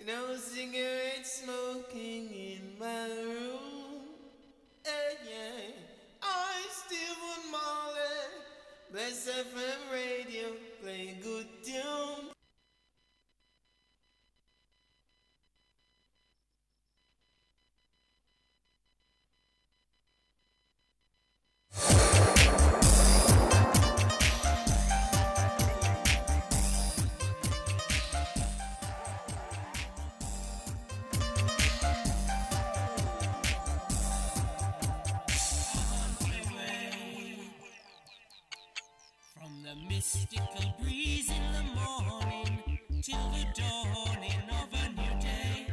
No cigarette smoking in my room. Yeah, I still want Marley. Bless FM radio, play good tune. From the mystical breeze in the morning till the dawning of a new day.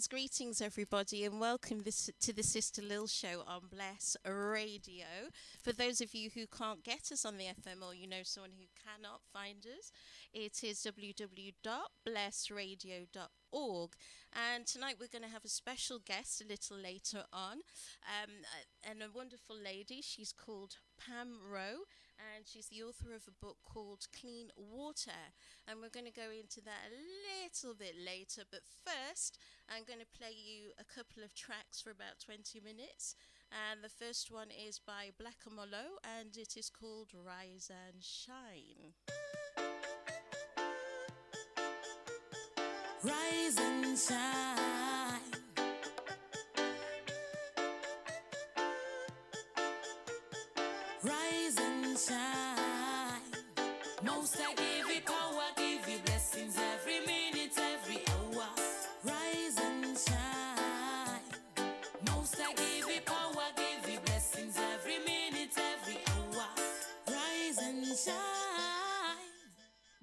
Greetings everybody, and welcome to the Sista Lil show on Bless Radio. For those of you who can't get us on the FM, or you know someone who cannot find us, it is www.blessradio.org. And tonight we're going to have a special guest a little later on, and a wonderful lady. She's called Pam Rowe, and she's the author of a book called Clean Water, and we're going to go into that a little bit later. But first, I'm going to play you a couple of tracks for about 20 minutes, and the first one is by Black Amolo, and it is called Rise and Shine. Rise and shine. Rise and shine. Most I give you power, give you blessings every minute, every hour. Rise and shine. Most I give you power, give you blessings every minute, every hour. Rise and shine.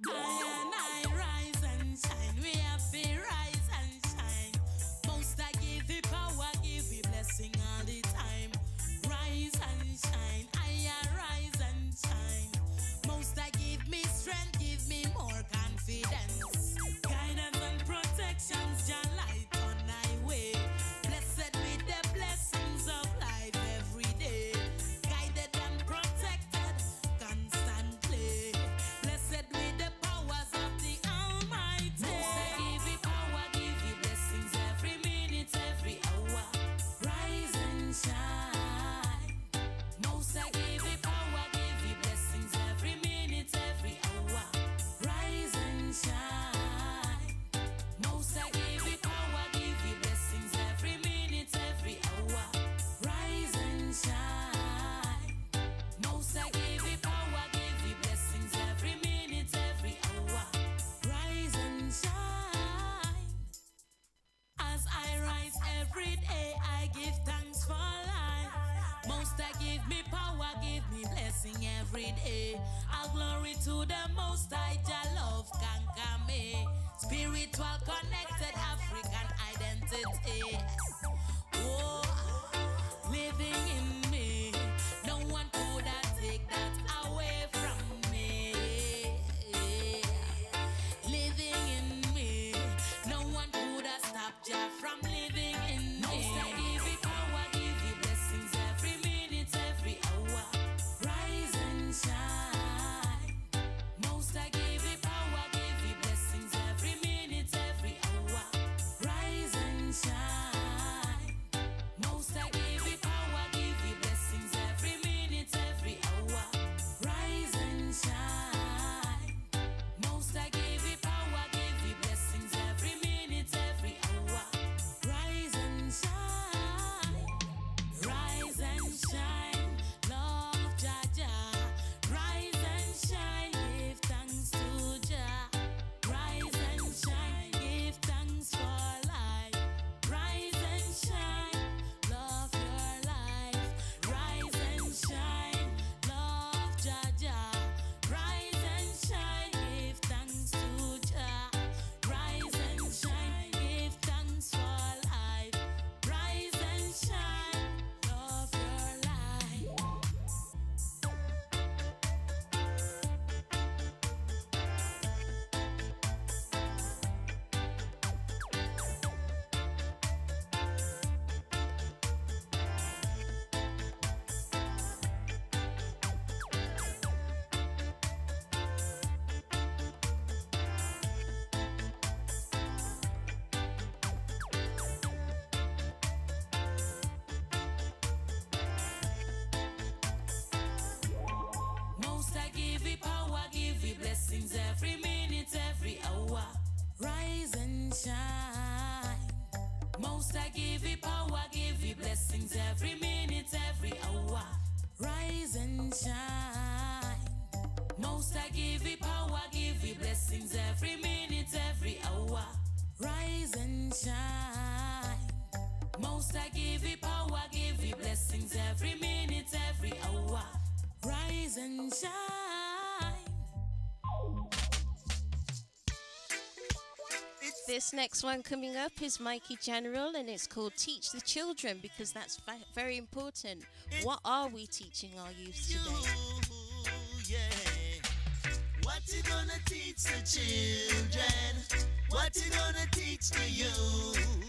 I rise and shine. We have to rise and shine. Most I give you power, give you blessing all the time. Rise and shine. I rise and shine. Most I give me strength, give me more glory to the Most High, Jah love conquer me. Spiritual connected African identity. Oh, living in me. No one could take that away from me. Living in me. No one could stop Jah from living in me. Most I give you power, give you blessings every minute, every hour. Rise and shine. Most I give you power, give you blessings every minute, every hour. Rise and shine. Most I give you power, give you blessings every minute, every hour. Rise and shine. Most I give you power, give you blessings every minute, every hour. Rise and shine. Rise and shine. Love Jah Jah. Rise and shine. Give thanks to Jah. Rise and shine. Give thanks for life. Rise and shine. Love your life. Rise and shine. Love Jah Jah. Rise and shine. Give thanks to Jah. Rise and shine. Give thanks for life. Rise and shine. Love your life. Most I give you power, give you blessings every minute, every hour. Rise and shine. Most I give you power, give you blessings every minute, every hour. Rise and shine. Most I give you power, give you blessings every minute, every hour. Rise and shine. Most I give you power, give you blessings every minute, every hour. Rise and shine. This next one coming up is Mikey General, and it's called Teach the Children, because that's very important. What are we teaching our youth today? Yeah. What you gonna teach the children? What you gonna teach the youth?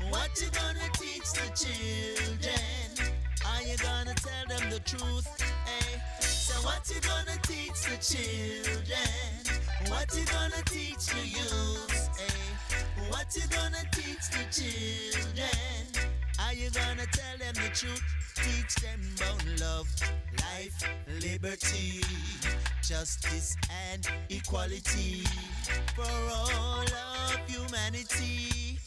What you gonna teach the children? Are you gonna tell them the truth? Eh? So what you gonna teach the children? What you gonna teach the youth? Eh? What you gonna teach the children? Are you gonna tell them the truth? Teach them about love, life, liberty, justice and equality for all of humanity.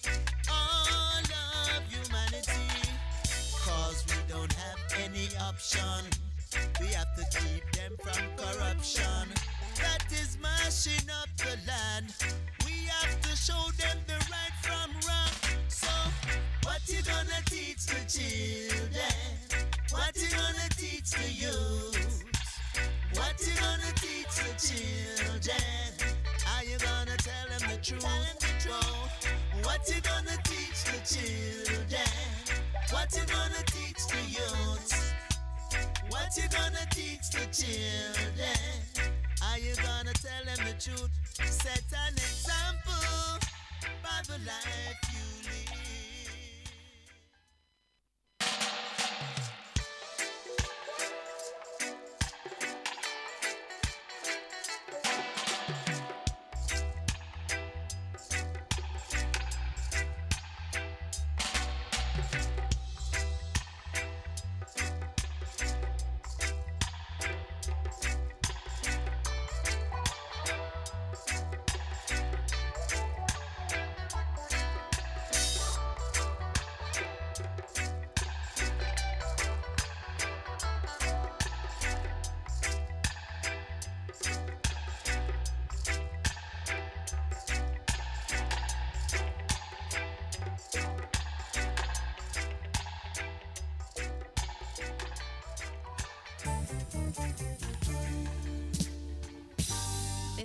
All of humanity. Cause we don't have any option. We have to keep them from corruption. That is mashing up the land. We have to show them the right from wrong. So, what you gonna teach the children? What you gonna teach the youth? What you gonna teach the children? Are you gonna tell them the truth? Whoa. What you gonna teach the children? What you gonna teach the youth? What you gonna teach the children? Are you gonna tell them the truth? Set an example by the life you live.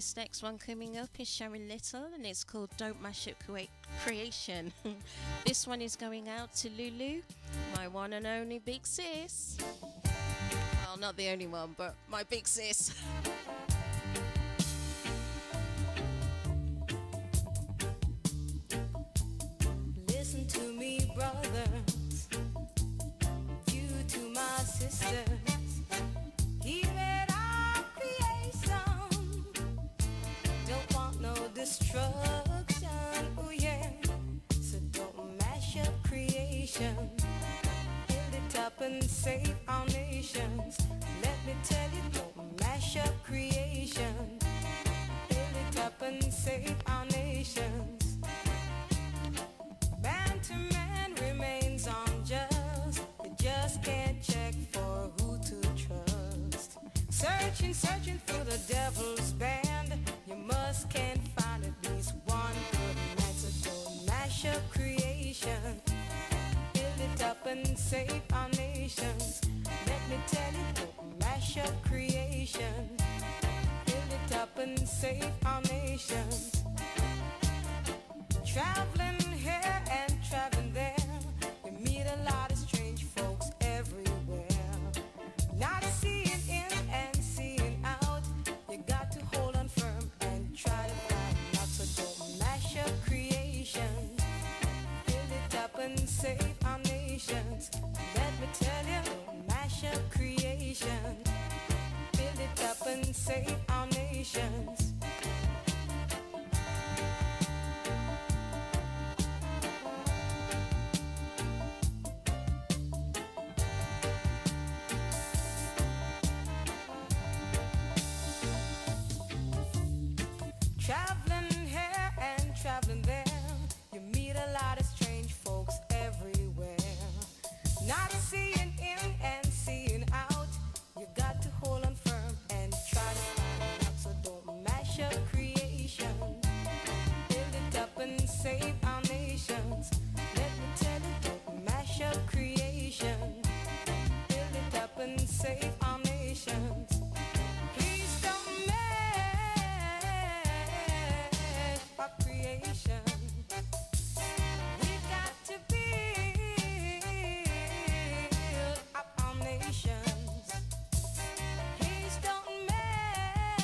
this next one coming up is Sharon Little, and it's called Don't Mash Up Creation. This one is going out to Lulu, my one and only big sis. Well, not the only one, but my big sis. Listen to me, brothers, you to my sisters. He made our creation. Don't want no destruction, oh yeah. So don't mash up creation. Build it up and save our nations. Let me tell you, don't mash up creation. Build it up and save our nations. Man to man remains unjust. You just can't check for who to trust. Searching for the devil's band. You can't find at least one good man. So don't mash up creation. Build it up and save our nations. Let me tell you, don't mash up creation. Build it up and save our nations. Traveling here and traveling there, you meet a lot of strange folks everywhere. Not seeing in and seeing out, you got to hold on firm and try to find out. So don't mash up creation. Build it up and save our nations. Let me tell you, don't mash up creation. Build it up and save our nations. Traveling here and traveling there, you meet a lot of strange folks everywhere. Not seeing in and seeing out, you got to hold on firm and try to find out. So don't mash up creation. Build it up and save our nations. Let me tell you, don't mash up creation. Build it up and save our nations. Please don't mash up creation. We've got to build up our nations. Please don't mash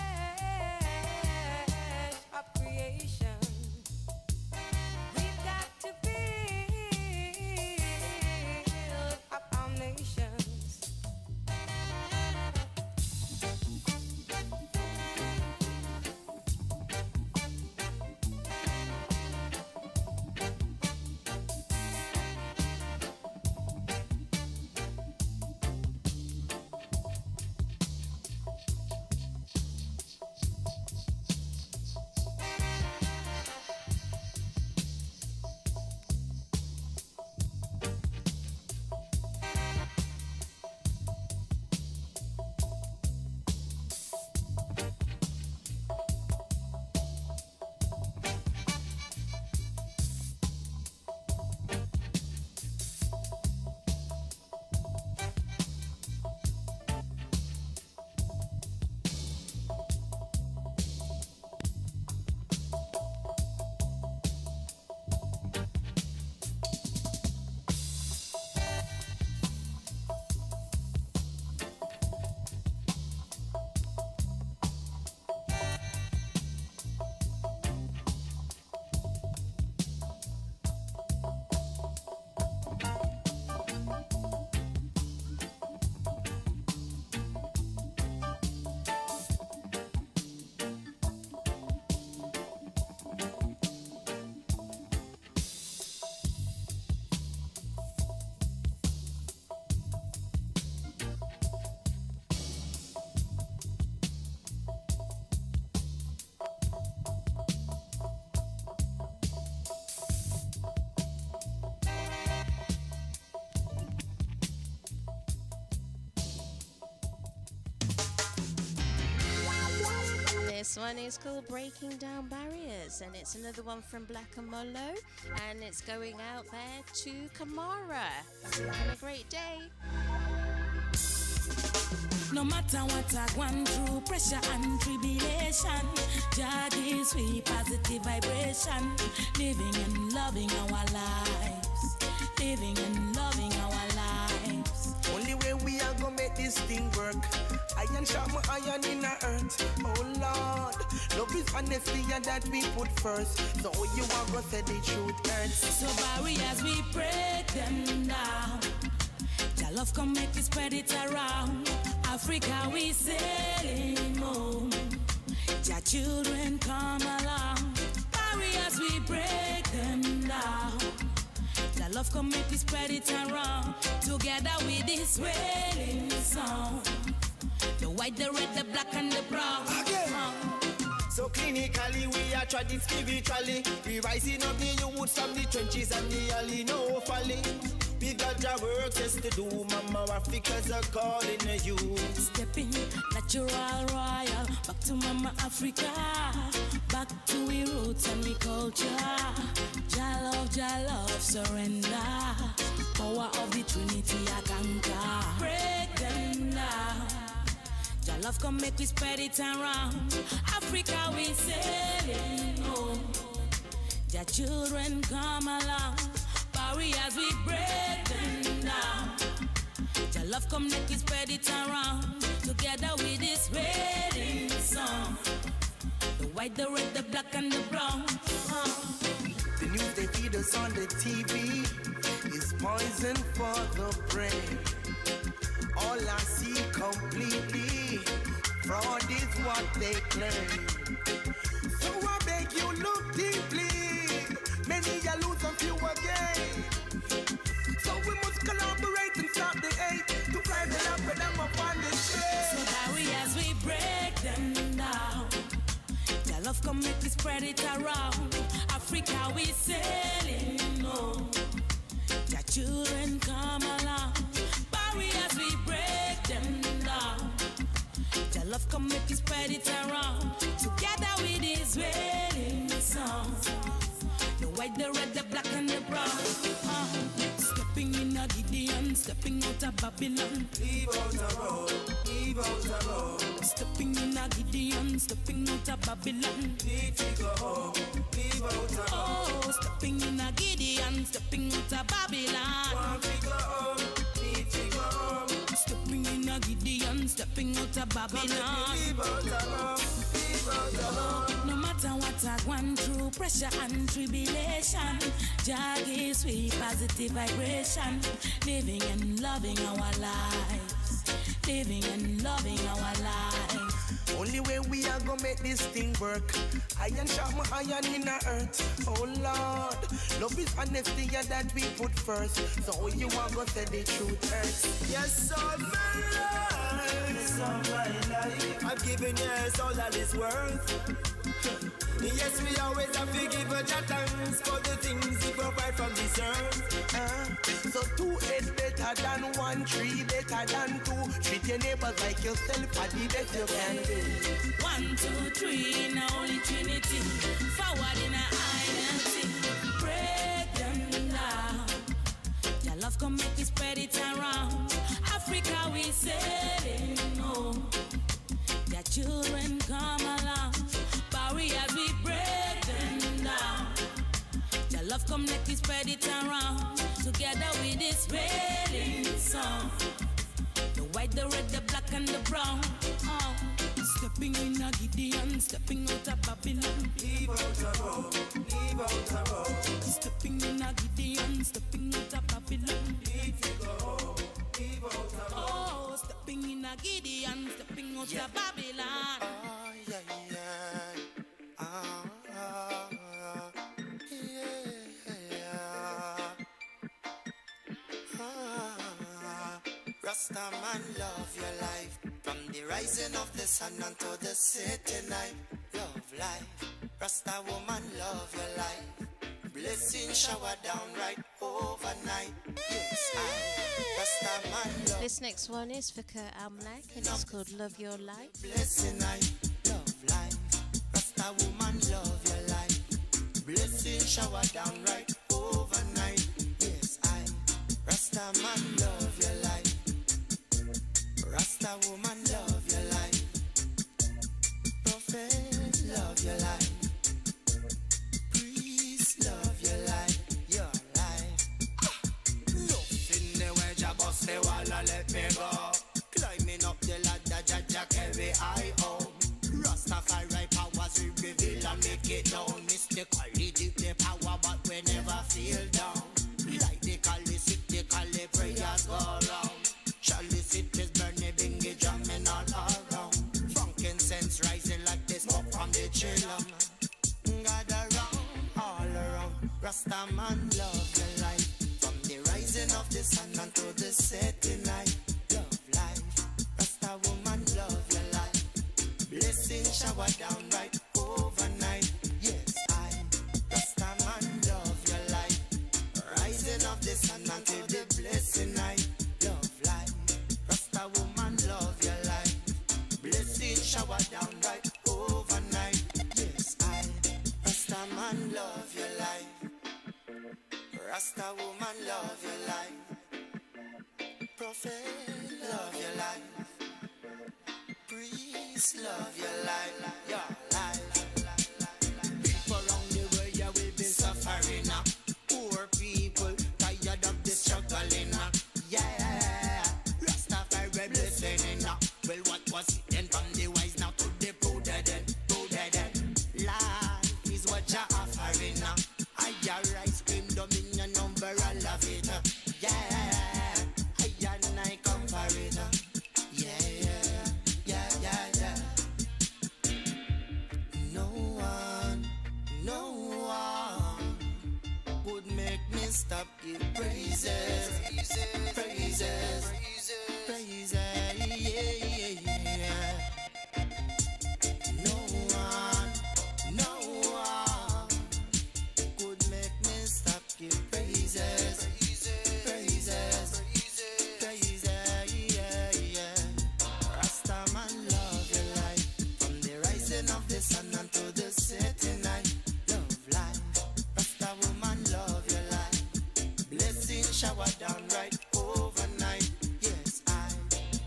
up creation. We've got to build up our nations. This one is called Breaking Down Barriers, and it's another one from Black and Mollo, and it's going out there to Kamara. Have a great day. No matter what I went through, pressure and tribulation, sweet positive vibration. Living and loving our lives. Living and loving our lives. Only way we are gonna make this thing work. Iron sharp iron in the earth. Oh Lord, love is honesty and that we put first. So you are gonna say the truth hurts. So barriers we break them down. Your love come make it spread it around. Africa we sailing home. Your children come along. Barriers we break them down. Your love come make it spread it around. Together with this wailing song. The white, the red, the black and the brown. So clinically we are treading spiritually. We rising up the youths from the trenches and the alley, no folly. We got our work just to do, Mama. Africa's a calling to you. Stepping natural royal, back to Mama Africa, back to we roots and we culture. Jah love, surrender. Power of the Trinity I conquer. Break them down. Jah love come make we spread it around. Africa we sailing home. Jah children come along. Barriers we break them down. Jah love come make we spread it around. Together with this wedding song. The white, the red, the black and the brown. The news they feed us on the TV is poison for the brain. All I see completely, fraud is what they claim. So I beg you look deeply, many ya lose and few again. So we must collaborate and stop the hate, to find the love with them upon the shade. So barriers we break them down. Your love come make we spread it around. Africa we sailing home. Your children come along. Barriers we break them down. Your love come make we spread it around. Together with this wailing song. The white, the red, the black and the brown. Stepping in a Gideon, stepping out of Babylon. Leave out the road, leave out the road. Stepping in a Gideon, stepping out of Babylon. Need to go home, leave out the road. Oh, stepping in a Gideon, stepping out of Babylon. Want to go home, need to go home. Stepping in a Gideon, stepping out of Babylon. Leave out the road, leave out the road. No matter what I gone through, pressure and tribulation, Jah gives sweet positive vibration. Living and loving our lives. Living and loving our lives. Only way we are gonna make this thing work. Iron sharp iron in the earth. Oh Lord, love is honesty and that we put first. So you are gonna say the truth hurts. Yes, all my life, yes, all my life, I've given yes all that is worth. Yes, we always have to give a thanks for the things He provide from this earth. So 2 heads better than 1, 3 better than 2. Treat your neighbors like yourself, for the best you can do. 1, 2, 3 in the Holy Trinity. Forward in a identity. Break them down. Your love come make we spread it around. Africa we sailing home. Your children come along. Barriers we break them down. Your love come make we spread it around. Together with this wailing song. The white, the red, the black and the brown. Stepping in a Gideon, stepping out of Babylon. Leave out the road, leave out the road. Stepping in a Gideon, stepping out of Babylon. Need to go home, leave out the road. Oh, stepping in a Gideon, stepping out of Babylon. Oh, yeah, yeah. Rasta man, love your life. From the rising of the sun until the setting night. Love life. Rasta woman, love your life. Blessing shower down right overnight. Yes, I. Rasta man, love. This next one is for Kurt Almanac and it's called Love Your Life. Blessing night, love life. Rasta woman, love your life. Blessing shower down right overnight. Yes, I. Rasta man, love your life. Rasta woman, love your life. Prophet, love your life. Physically deep the power, but we never feel down. Like the cali, sick the cali, prayers go round. Charlie cities burning, bingy jamming all around. Frankincense rising like the smoke from the chillum. God around, all around. Rasta man love your life. From the rising of the sun until the setting night. Love life. Rasta woman love your life. Blessing shower down right overnight. Yes, I Rasta man love your life. Rising of the sun until the blessing night. Love life. Rasta woman love your life. Blessing shower down right overnight. Yes, I Rasta man love your life. Rasta woman love your life. Prophet love your life. Priest love your life. Your life. People around the world you will be suffering now. Poor people tired of the struggling now. Yeah, Rastafari blessing now. Well, what was it then from the wise now to the prudent? Life is what you're offering now. I ice cream dominion number I love it. Yeah, I come for it. Yeah. No one would make me stop give praises. Yeah. No one could make me stop give praises. Yeah. Rasta man love your life. From the rising of the sun until the setting night. Love life. Rasta woman love your life. Blessing shower down right overnight. Yes, I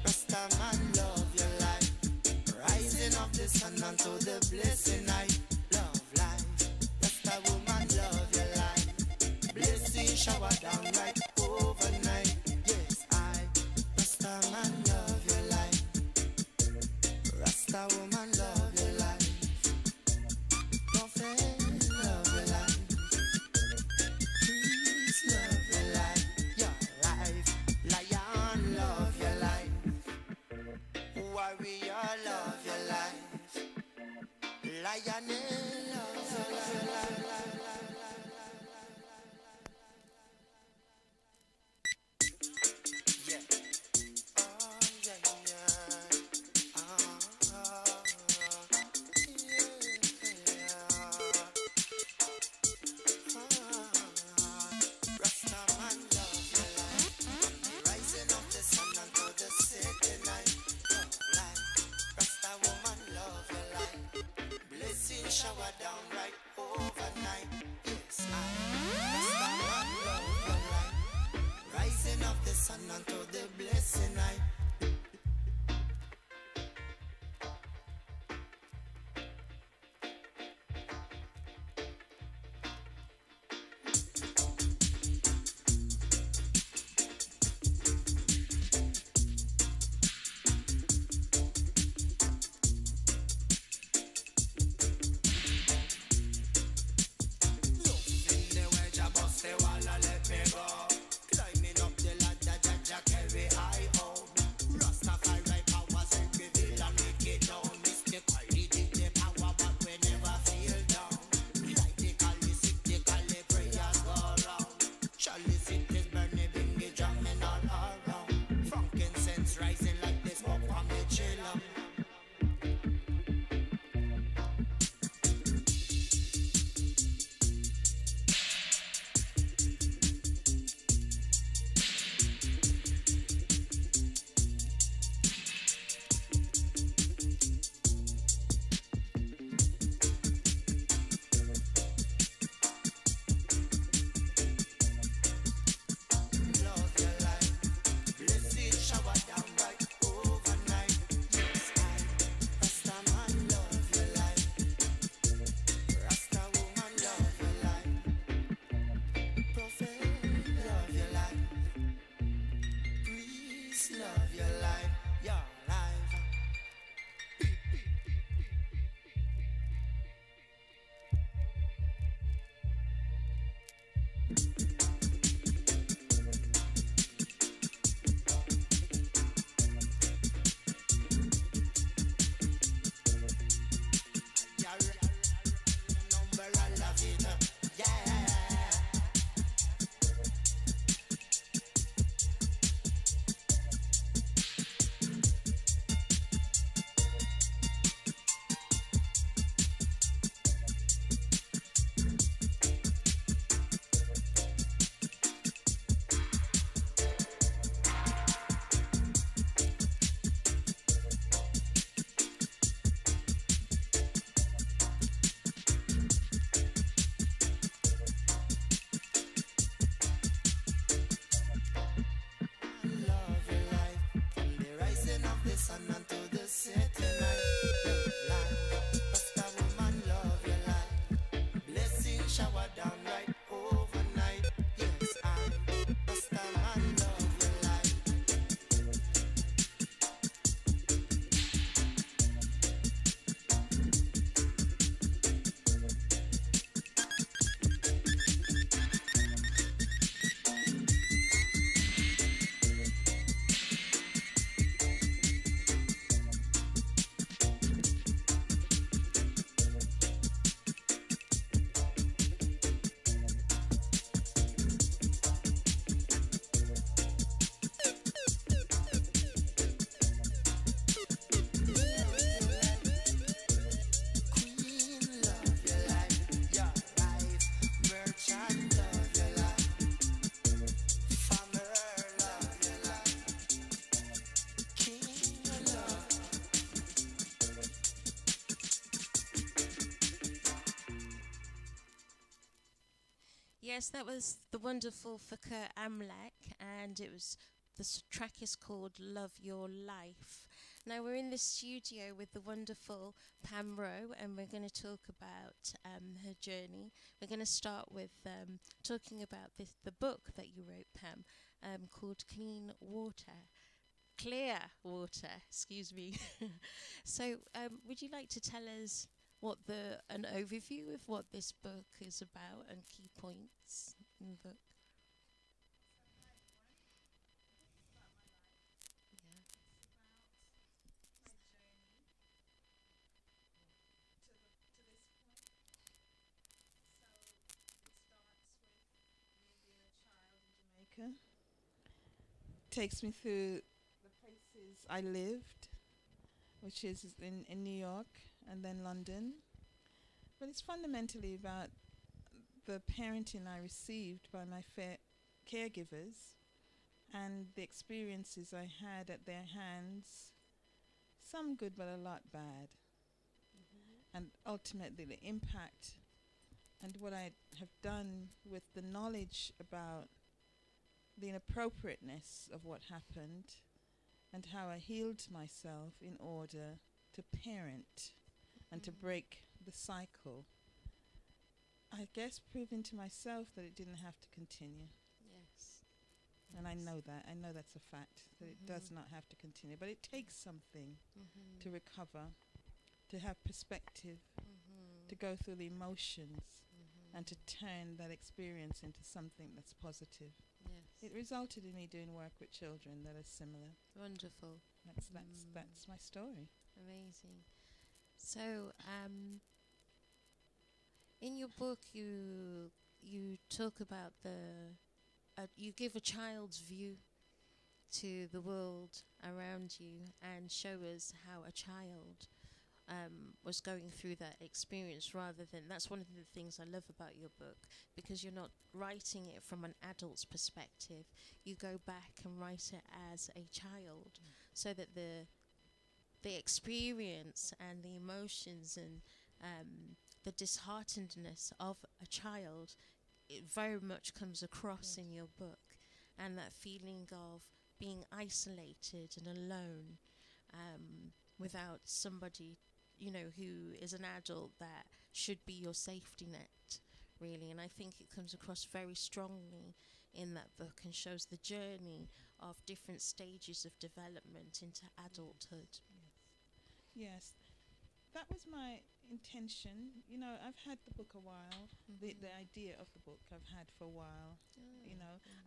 Rasta man love your life. Rising of the sun until the blessing night. Love life. Rasta woman love your life. Blessing shower down right overnight. Yes, I Rasta man love your life. Rasta woman love your life. Prophet love your life. Priest love your life. Your life. Lion love your life. Warrior love your life. Lioness love your life. Yeah. Oh, yeah. Rasta man love your life. From the rising of the sun until the setting night. Love life. Rasta woman love your life. Blessing shower down right overnight. Yes, I Rasta man love your life. Rising of the sun until the blessing night. Yes, that was the wonderful Fakir Amlek, and the track is called Love Your Life. Now we're in the studio with the wonderful Pam Rowe, and we're going to talk about her journey. We're going to start with talking about the book that you wrote, Pam, called Clear Water, excuse me. So, would you like to tell us an overview of what this book is about and key points in the book? Jamaica. Takes me through the places I lived, which is in New York and then London. But it's fundamentally about the parenting I received by my caregivers and the experiences I had at their hands, some good but a lot bad. And ultimately the impact and what I have done with the knowledge about the inappropriateness of what happened and how I healed myself in order to parent and to break the cycle. I guess proving to myself that it didn't have to continue. Yes. And I know that. I know that's a fact, that it does not have to continue. But it takes something to recover, to have perspective, to go through the emotions, and to turn that experience into something that's positive. Yes. It resulted in me doing work with children that are similar. Wonderful. That's my story. Amazing. So, in your book, you talk about you give a child's view to the world around you and show us how a child was going through that experience rather than... That's one of the things I love about your book, because you're not writing it from an adult's perspective. You go back and write it as a child, so that the experience and the emotions and the disheartenedness of a child, it very much comes across in your book, and that feeling of being isolated and alone, without somebody, who is an adult that should be your safety net, really. And I think it comes across very strongly in that book and shows the journey of different stages of development into adulthood. Yes, that was my intention. I've had the book a while. The idea of the book I've had for a while.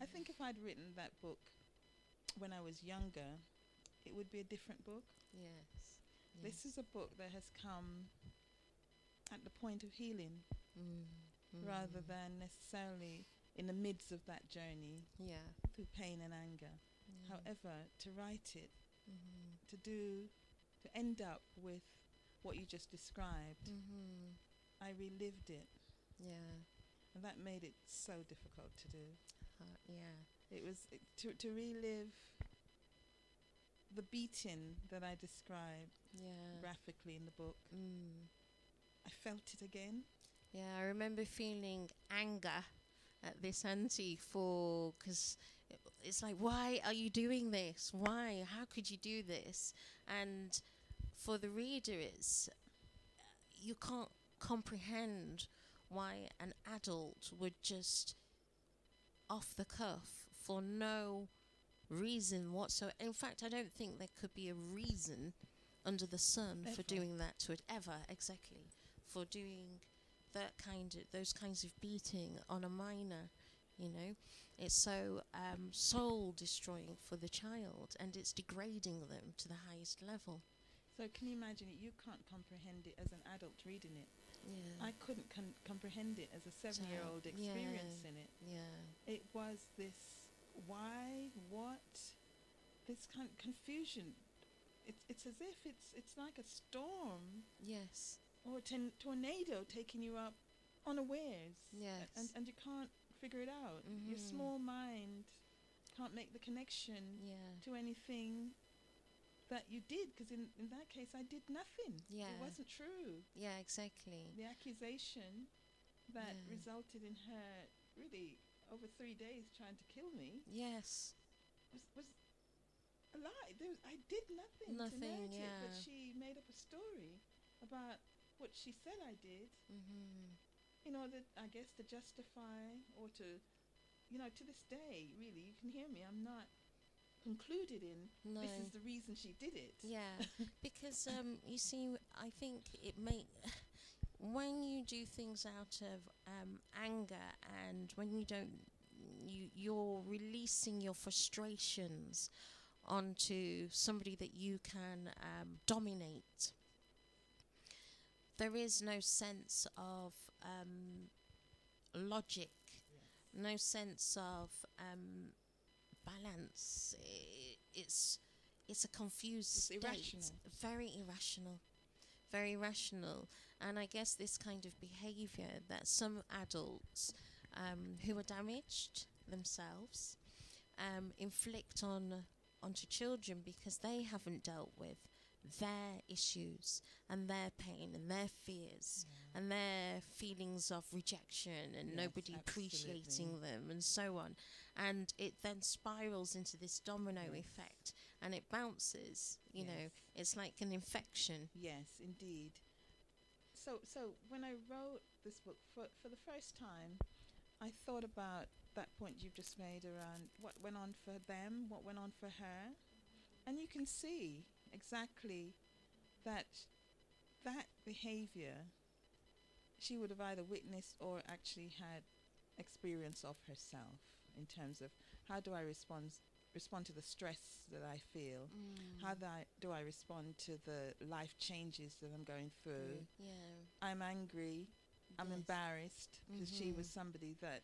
I think if I'd written that book when I was younger, it would be a different book. Yes. This is a book that has come at the point of healing, rather than necessarily in the midst of that journey, through pain and anger. However, to write it, to end up with what you just described, I relived it. Yeah. And that made it so difficult to do. Yeah. It was to relive the beating that I described graphically in the book. I felt it again. Yeah, I remember feeling anger at this auntie because it's like, why are you doing this? Why? How could you do this? And for the reader, you can't comprehend why an adult would just off the cuff, for no reason whatsoever. In fact, I don't think there could be a reason under the sun for doing that to it ever. Exactly, for doing those kinds of beating on a minor. It's so soul destroying for the child, and it's degrading them to the highest level. So can you imagine it? You can't comprehend it as an adult reading it. Yeah. I couldn't comprehend it as a 7-year-old experiencing it. Yeah. It was this why, what, this kind of confusion. It's as if it's like a storm. Yes. Or a tornado taking you up unawares. Yes. And you can't figure it out. Your small mind can't make the connection to anything that you did, because in that case I did nothing. Yeah. It wasn't true. Yeah, exactly. The accusation that resulted in her really over 3 days trying to kill me Yes. was a lie. I did nothing to Nothing, merit it, but yeah. she made up a story about what she said I did Mhm. in order, I guess, to justify or to, to this day, really, you can hear me. I'm not concluded in No. this is the reason she did it. Yeah, because you see, I think it may when you do things out of anger, and when you don't, you're releasing your frustrations onto somebody that you can dominate. There is no sense of logic, no sense of balance. It's a confused It's state. irrational. Very irrational, very irrational. And I guess this kind of behavior that some adults who are damaged themselves inflict onto children because they haven't dealt with their issues and their pain and their fears and their feelings of rejection and Yes, nobody appreciating them and so on. And it then spirals into this domino effect, and it bounces, you know, it's like an infection. Yes, indeed. So when I wrote this book for the first time, I thought about that point you've just made around what went on for them, what went on for her, and you can see exactly that that behavior she would have either witnessed or actually had experience of herself, in terms of how do I respond to the stress that I feel, how do I respond to the life changes that I'm going through. Yeah. I'm angry, I'm Yes. embarrassed, because she was somebody that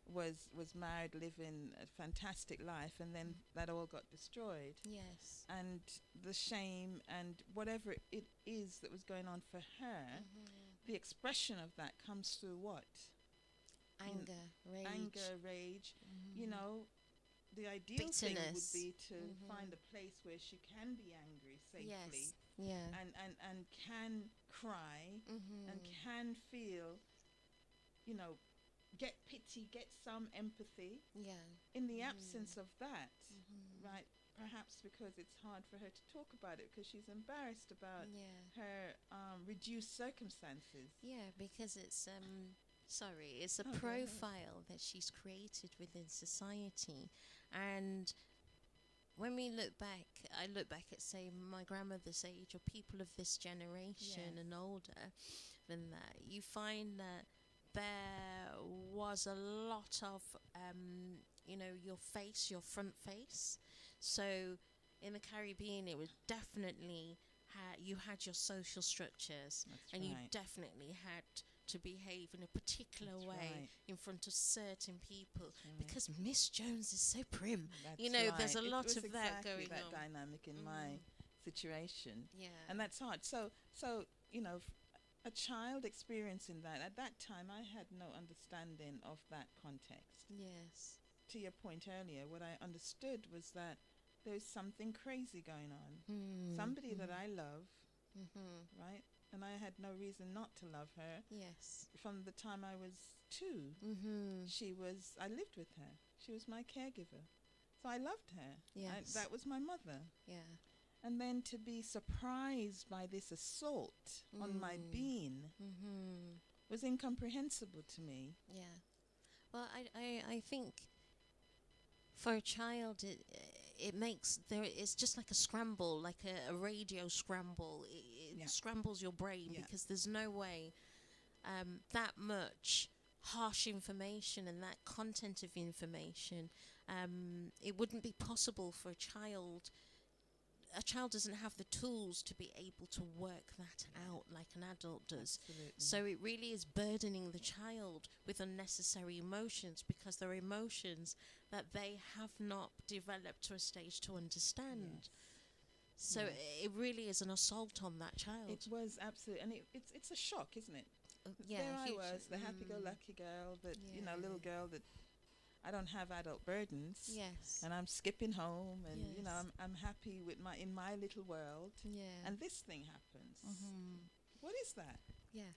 was married, living a fantastic life, and then that all got destroyed. Yes. And the shame and whatever it is that was going on for her, the expression of that comes through what? Anger, rage. Anger, rage. You know, the ideal thing would Bitterness. be to find a place where she can be angry safely. Yes. Yeah. And can cry and can feel, get pity, get some empathy. Yeah. In the absence of that, right, perhaps because it's hard for her to talk about it because she's embarrassed about her reduced circumstances. Yeah, because it's it's a profile that she's created within society. And when we look back, I look back at, say, my grandmother's age or people of this generation and older than that, you find that there was a lot of, your face, your front face. So in the Caribbean, it was definitely, you had your social structures. That's and right. you definitely had to behave in a particular That's way right. in front of certain people right. because Miss Jones is so prim. That's There's a right. lot It was of that exactly going that on. dynamic in my situation. Yeah. And that's hard. So a child experiencing that, at that time I had no understanding of that context. Yes. To your point earlier, what I understood was that there's something crazy going on. Somebody that I love, right? And I had no reason not to love her. Yes. From the time I was 2, I lived with her. She was my caregiver. So I loved her. Yes. That was my mother. Yeah. And then to be surprised by this assault on my being was incomprehensible to me. Yeah. Well, I think for a child, it makes it's just like a scramble, like a radio scramble. It scrambles your brain because there's no way that much harsh information and that content of information, it wouldn't be possible for a child. A child doesn't have the tools to be able to work that out like an adult does. Absolutely. So it really is burdening the child with unnecessary emotions because they're emotions that they have not developed to a stage to understand. Yes. So it really is an assault on that child. It was absolutely, and it's a shock, isn't it? Yeah, there I huge. was, the happy-go-lucky girl that, little girl that I don't have adult burdens. Yes. And I'm skipping home, and Yes. I'm happy with in my little world. Yeah. And this thing happens. What is that? Yeah.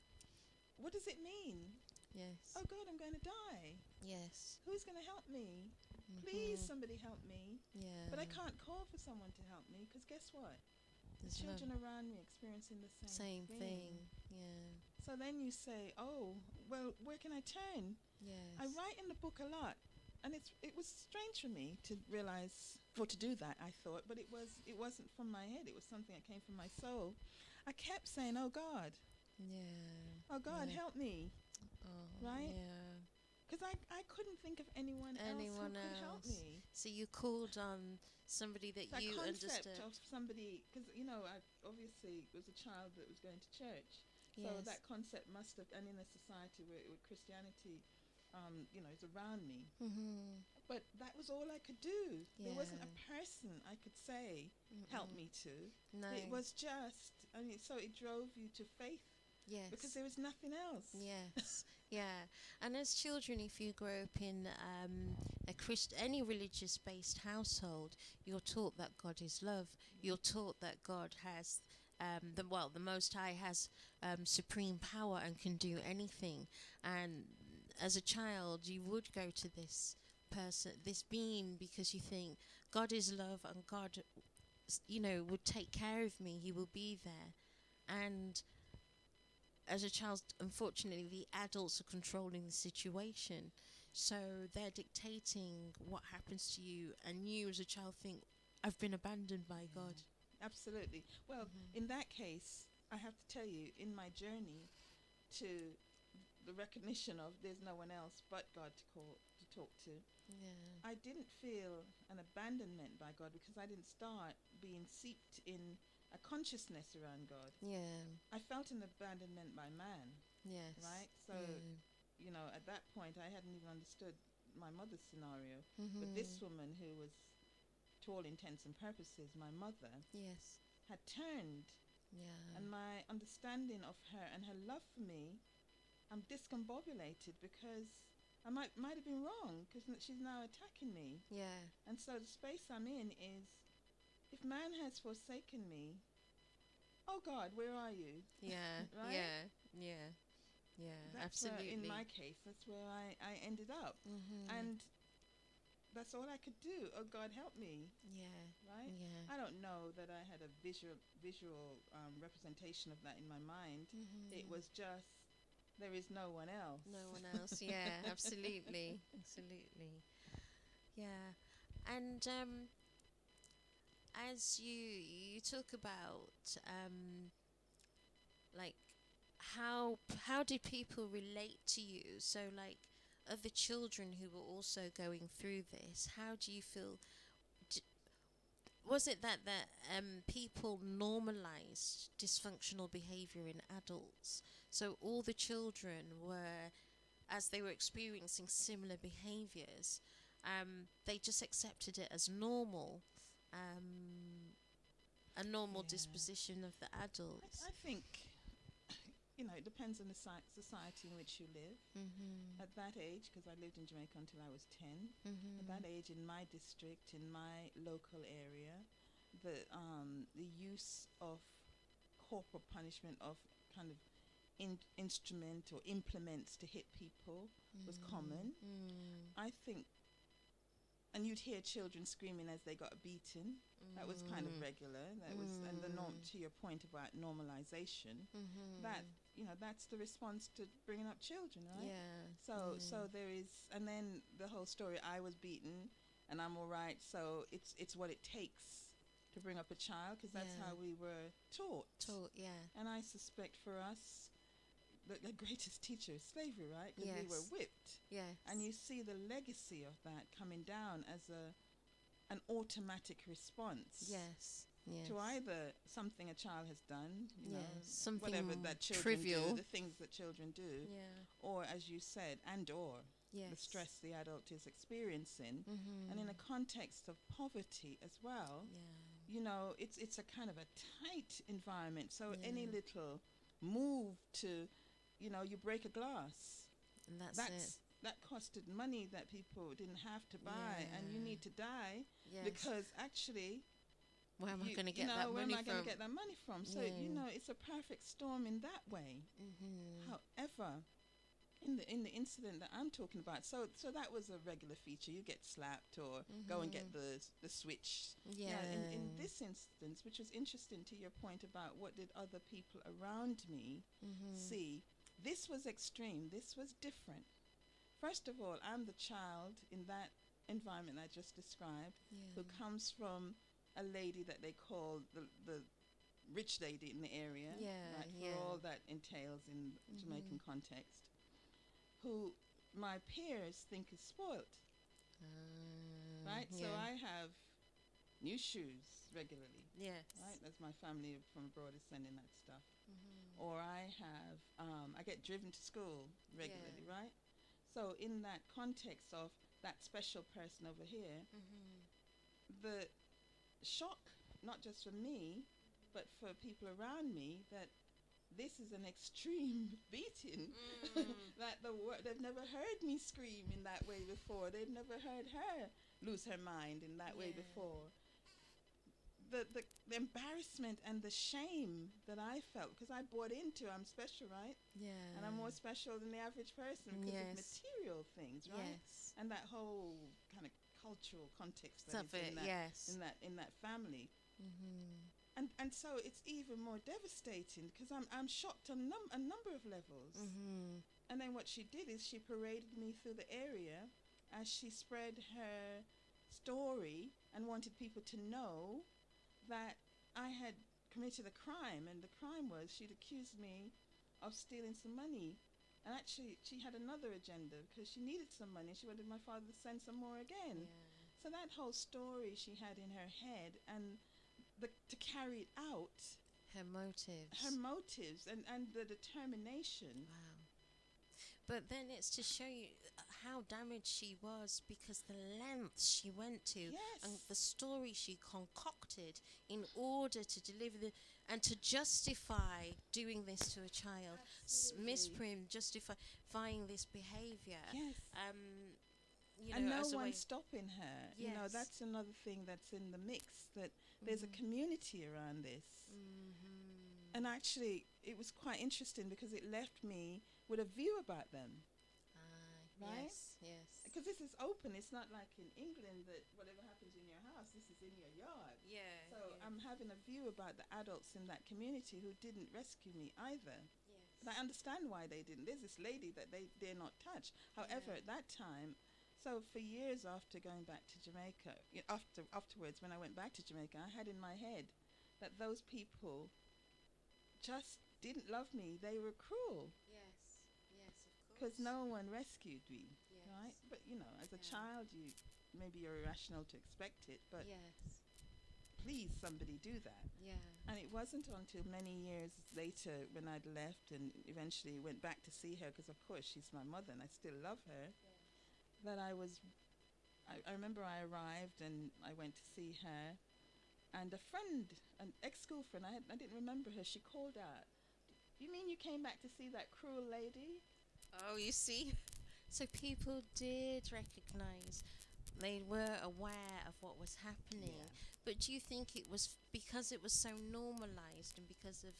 What does it mean? Yes. Oh God, I'm going to die. Yes. Who's going to help me? Please, Mhm. somebody help me. Yeah. But I can't call for someone to help me because guess what? The There's no children around me experiencing the same thing. Yeah. So then you say, oh, well, where can I turn? Yes. I write in the book a lot, and it was strange for me to realize, or to do that, I thought, but it wasn't from my head. It was something that came from my soul. I kept saying, oh God, Yeah. oh God, Yeah. help me, Oh. right? Yeah. Because I couldn't think of anyone else who could help me. So you called on somebody that That you concept understood. of somebody, because I obviously was a child that was going to church, so Yes. that concept must have, and in a society where Christianity, is around me. Mhm. But that was all I could do. There wasn't Yeah. a person I could say, help me to. No. It was just, so it drove you to faith Yes. because there was nothing else. Yes, yeah. And as children, if you grow up in any religious-based household, you're taught that God is love. You're taught that God has the Most High has supreme power and can do anything. And as a child, you would go to this person, this being, because you think God is love and God, would take care of me. He will be there, and as a child, unfortunately, the adults are controlling the situation. So they're dictating what happens to you, and you as a child think, I've been abandoned by God. Absolutely. Well, in that case, I have to tell you, in my journey to the recognition of there's no one else but God to talk to, Yeah. I didn't feel an abandonment by God because I didn't start being seeped in a consciousness around God. Yeah. I felt an abandonment by man, Yes. right? So, at that point, I hadn't even understood my mother's scenario. But this woman, who was, to all intents and purposes, my mother, Yes. had turned. Yeah. And my understanding of her and her love for me, I'm discombobulated because I might have been wrong because she's now attacking me. Yeah. And so the space I'm in is, if man has forsaken me, oh God, where are you? Yeah. Right? Yeah. Yeah. Yeah. That's Absolutely. where, in my case, that's where I ended up. And that's all I could do. Oh God, help me. Yeah. Right? Yeah. I don't know that I had a visual representation of that in my mind. It was just, there is no one else. No one else. Yeah. Absolutely. Absolutely. Yeah. And as you talk about like how did people relate to you, so like other children who were also going through this, how do you feel, was it that people normalized dysfunctional behavior in adults, so all the children were, as they were experiencing similar behaviors, they just accepted it as normal, a normal Yeah. disposition of the adults? I think, it depends on the society in which you live. At that age, because I lived in Jamaica until I was 10, at that age in my district, in my local area, the use of corporal punishment, of kind of instrument or implements to hit people was common. I think, and you'd hear children screaming as they got beaten. That was kind of regular. That was, and the norm, to your point about normalization, that's the response to bringing up children, right? Yeah. So there is, and then the whole story, I was beaten and I'm all right. So it's what it takes to bring up a child, because that's how we were taught. Yeah. And I suspect for us, the greatest teacher is slavery, right? Because we were whipped. Yes. And you see the legacy of that coming down as an automatic response. Yes. Yes. To either something a child has done, something whatever that children trivial, do, the things that children do, or as you said, or the stress the adult is experiencing, and in a context of poverty as well. It's a kind of a tight environment. So any little move to, you break a glass, and that's it. That costed money that people didn't have to buy, and you need to die because actually, where am I going to get that money from? Where am I going to get that money from? So it's a perfect storm in that way. However, in the incident that I'm talking about, so that was a regular feature. You get slapped or go and get the switch. Yeah. In this instance, which was interesting to your point about what did other people around me see, this was extreme. This was different. First of all, I'm the child in that environment I just described, who comes from a lady that they call the rich lady in the area, right, for all that entails in Jamaican context, who my peers think is spoilt, right? So I have new shoes regularly, right? That's my family from abroad is sending that stuff. Or I have, I get driven to school regularly, right? So in that context of that special person over here, the shock, not just for me, but for people around me, that this is an extreme beating. That they've never heard me scream in that way before. They've never heard her lose her mind in that way before. The embarrassment and the shame that I felt, because I bought into I'm special, right? And I'm more special than the average person because of material things, right? And that whole kind of cultural context that is in that family. And so it's even more devastating because I'm shocked on a number of levels. And then what she did is she paraded me through the area as she spread her story and wanted people to know that I had committed a crime. And the crime was she'd accused me of stealing some money. And actually she had another agenda because she needed some money. She wanted my father to send some more again. So that whole story she had in her head, and to carry it out, her motives and the determination. Wow. But then it's to show you how damaged she was, because the lengths she went to and the story she concocted in order to deliver and to justify doing this to a child. Miss Prim justifying this behaviour. You know, and no one's stopping her. You know, that's another thing that's in the mix, that there's a community around this. And actually, it was quite interesting because it left me with a view about them. Right? Yes. Because this is open. It's not like in England that whatever happens in your house, this is in your yard. So I'm having a view about the adults in that community who didn't rescue me either. And I understand why they didn't. There's this lady that they dare not touch. However, at that time, so for years after going back to Jamaica, afterwards when I went back to Jamaica, I had in my head that those people just didn't love me. They were cruel. Yes, of course. Because no one rescued me, right? But, you know, as a child, maybe you're irrational to expect it, but please, somebody do that. And it wasn't until many years later when I'd left and eventually went back to see her, because of course she's my mother and I still love her, that I remember I arrived and I went to see her, and a friend, an ex-school friend, I didn't remember her, she called out, "You mean you came back to see that cruel lady?" Oh, you see? So people did recognise, they were aware of what was happening. But do you think it was because it was so normalised and because of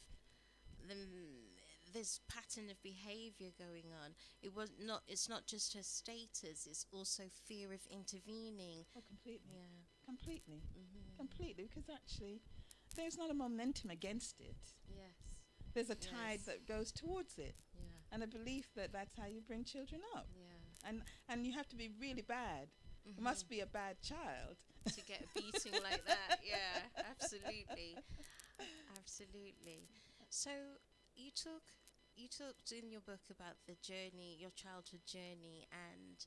this pattern of behaviour going on? It's not just her status, it's also fear of intervening. Oh, completely. Completely, because actually there's not a momentum against it. There's a tide that goes towards it. And a belief that that's how you bring children up. And you have to be really bad. You must be a bad child to get a beating like that. Absolutely. So you talked in your book about the journey, your childhood journey, and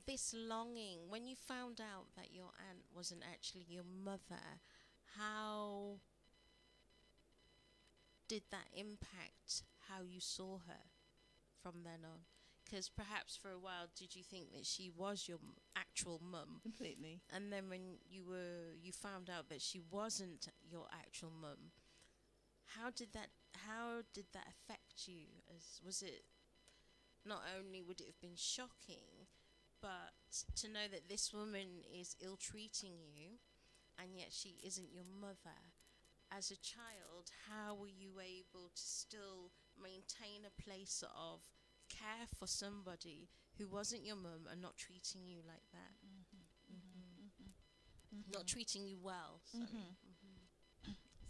this longing. When you found out that your aunt wasn't actually your mother, how did that impact how you saw her from then on? Because perhaps for a while, did you think that she was your actual mum? Completely. And then when you found out that she wasn't your actual mum, how did that affect you? Was it, not only would it have been shocking, but to know that this woman is ill-treating you, and yet she isn't your mother? As a child, how were you able to still maintain a place of care for somebody who wasn't your mum and not treating you like that. Not treating you well. Sorry.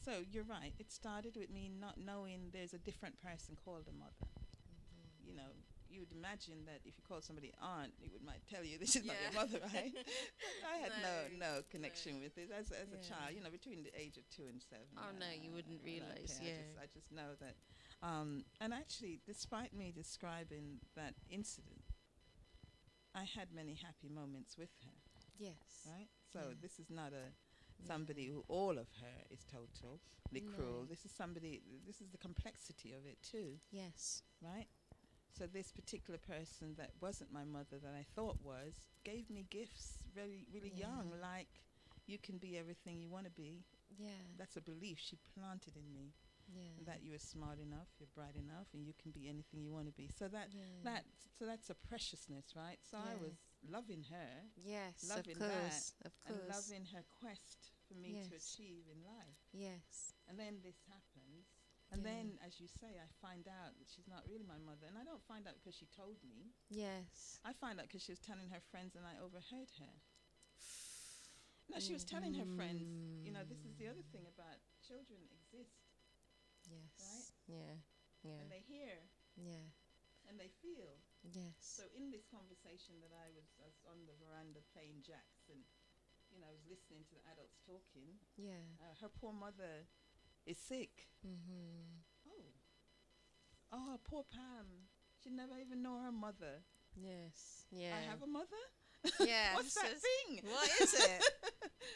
So you're right. It started with me not knowing there's a different person called a mother. You know, you would imagine that if you call somebody aunt, it would might tell you this is not your mother, right? I had no connection with it as a child. You know, between the age of 2 and 7. Oh no, you wouldn't realize. I just know that. And actually, despite me describing that incident, I had many happy moments with her. Yes. Right. So this is not somebody who all of her is totally cruel. This is somebody. This is the complexity of it too. Yes. Right. So this particular person that wasn't my mother that I thought was gave me gifts really young, like you can be everything you want to be. Yeah. That's a belief she planted in me. Yeah. That you are smart enough, you're bright enough, and you can be anything you want to be. So that's a preciousness, right? So I was loving her. Yes, loving of course. and loving her quest for me to achieve in life. Yes. And then this happens. And then, as you say, I find out that she's not really my mother. And I don't find out because she told me. Yes. I find out because she was telling her friends and I overheard her. No, she was telling her friends, you know, this is the other thing about children exist. Yes. Right? Yeah. And they hear. Yeah. And they feel. Yes. So in this conversation that I was on the veranda playing jacks and, you know, I was listening to the adults talking. Yeah. Her poor mother is sick. Oh, poor Pam. She never even know her mother. Yes. Yeah. I have a mother? Yeah. What's that thing? What is it?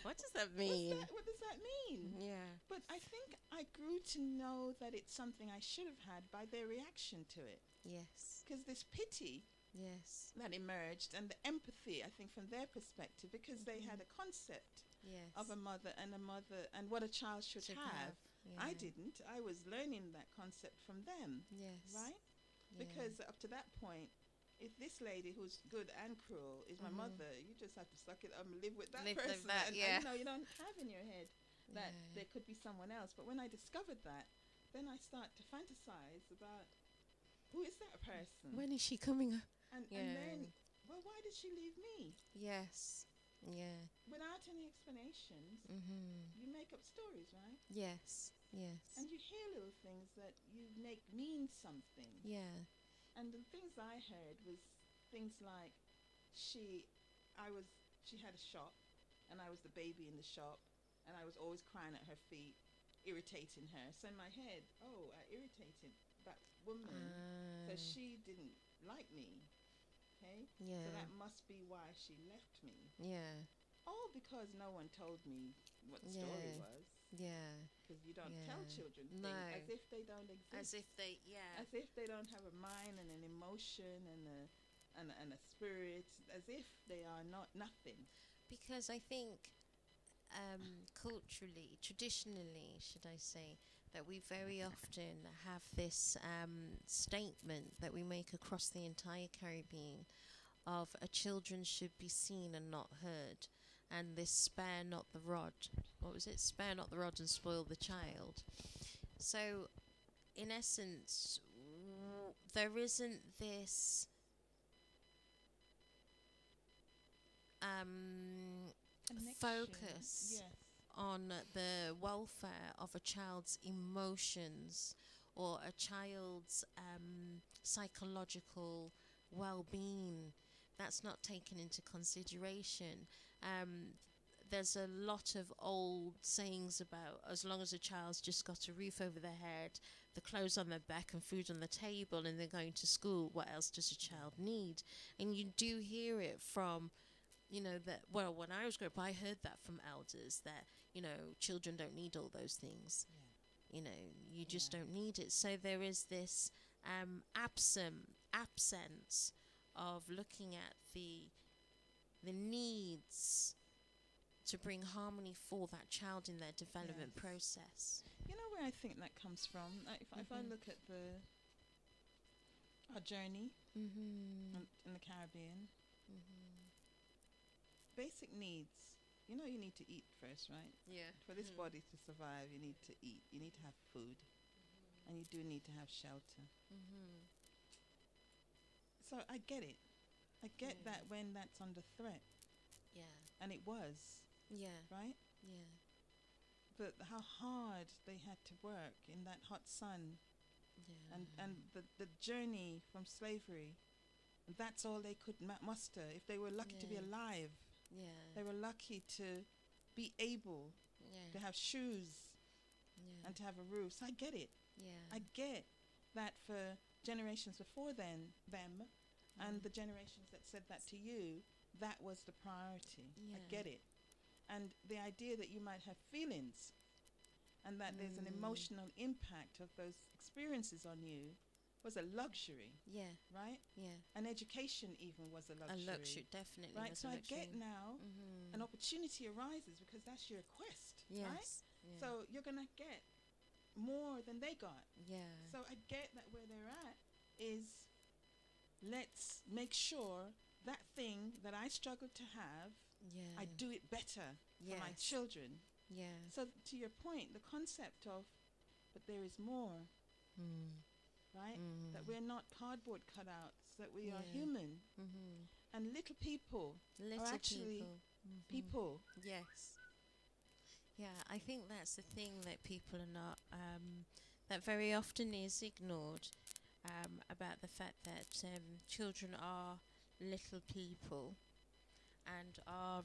What does that mean? What does that mean? Yeah. But I think I grew to know that it's something I should have had by their reaction to it. Yes. Because this pity that emerged and the empathy, I think, from their perspective, because they had a concept of a mother and what a child should have. Yeah. I didn't. I was learning that concept from them. Yes. Right? Yeah. Because up to that point, if this lady who's good and cruel is my mother, you just have to suck it up and live with that person. And you know, you don't have in your head that there could be someone else. But when I discovered that, then I start to fantasize about who is that person? When is she coming? And then, well, why did she leave me? Yes. Yeah. Without any explanations, you make up stories, right? Yes. Yes. And you hear little things that you make mean something. Yeah. And the things I heard was things like she had a shop and I was the baby in the shop and I was always crying at her feet, irritating her. So in my head, I irritated that woman. So she didn't like me. Okay? Yeah. So that must be why she left me. Yeah. All because no one told me what the story was. Yeah. Because you don't tell children things as if they don't exist. As if they, As if they don't have a mind and an emotion and a spirit. As if they are not nothing. Because I think culturally, traditionally, should I say, that we very often have this statement that we make across the entire Caribbean of a children should be seen and not heard, and this spare not the rod. What was it? Spare not the rod and spoil the child. So, in essence, there isn't this focus on the welfare of a child's emotions or a child's psychological well-being. That's not taken into consideration. There's a lot of old sayings about as long as a child's just got a roof over their head, the clothes on their back and food on the table and they're going to school, what else does a child need? And you do hear it from, you know, that, well, when I was growing up, I heard that from elders that, you know, children don't need all those things. Yeah. You know, you just don't need it. So there is this absence of looking at the needs to bring harmony for that child in their development process. You know where I think that comes from? If I look at our journey in the Caribbean, basic needs. You know, you need to eat first, right? Yeah. For this body to survive, you need to eat. You need to have food. And you do need to have shelter. So I get it. I get that when that's under threat, Yeah. and it was, Yeah. right? Yeah. How hard they had to work in that hot sun, Yeah. and the journey from slavery. That's all they could muster. If they were lucky to be Yeah. alive, Yeah. they were lucky to be able Yeah. to have shoes Yeah. and to have a roof. So I get it. Yeah. I get that for generations before them, and the generations that said that to you, that was the priority. I Yeah. get it. And the idea that you might have feelings and that there's an emotional impact of those experiences on you was a luxury, Yeah. right? Yeah. And education even was a A luxury. luxury, definitely. Right, was so a I luxury. get now Mm-hmm. an opportunity arises because that's your quest, right? Yes. Yeah. So you're going to get more than they got. yeah. So I get that where they're at is, let's make sure that thing that I struggled to have, Yeah. I do it better for my Yes. children. Yeah. So to your point, the concept of, but there is more, right? That we're not cardboard cutouts, that we are Yeah. human. Mm-hmm. And little people Little are actually people. Yes. Yeah, I think that's the thing that people are not, that very often is ignored, about the fact that children are little people and are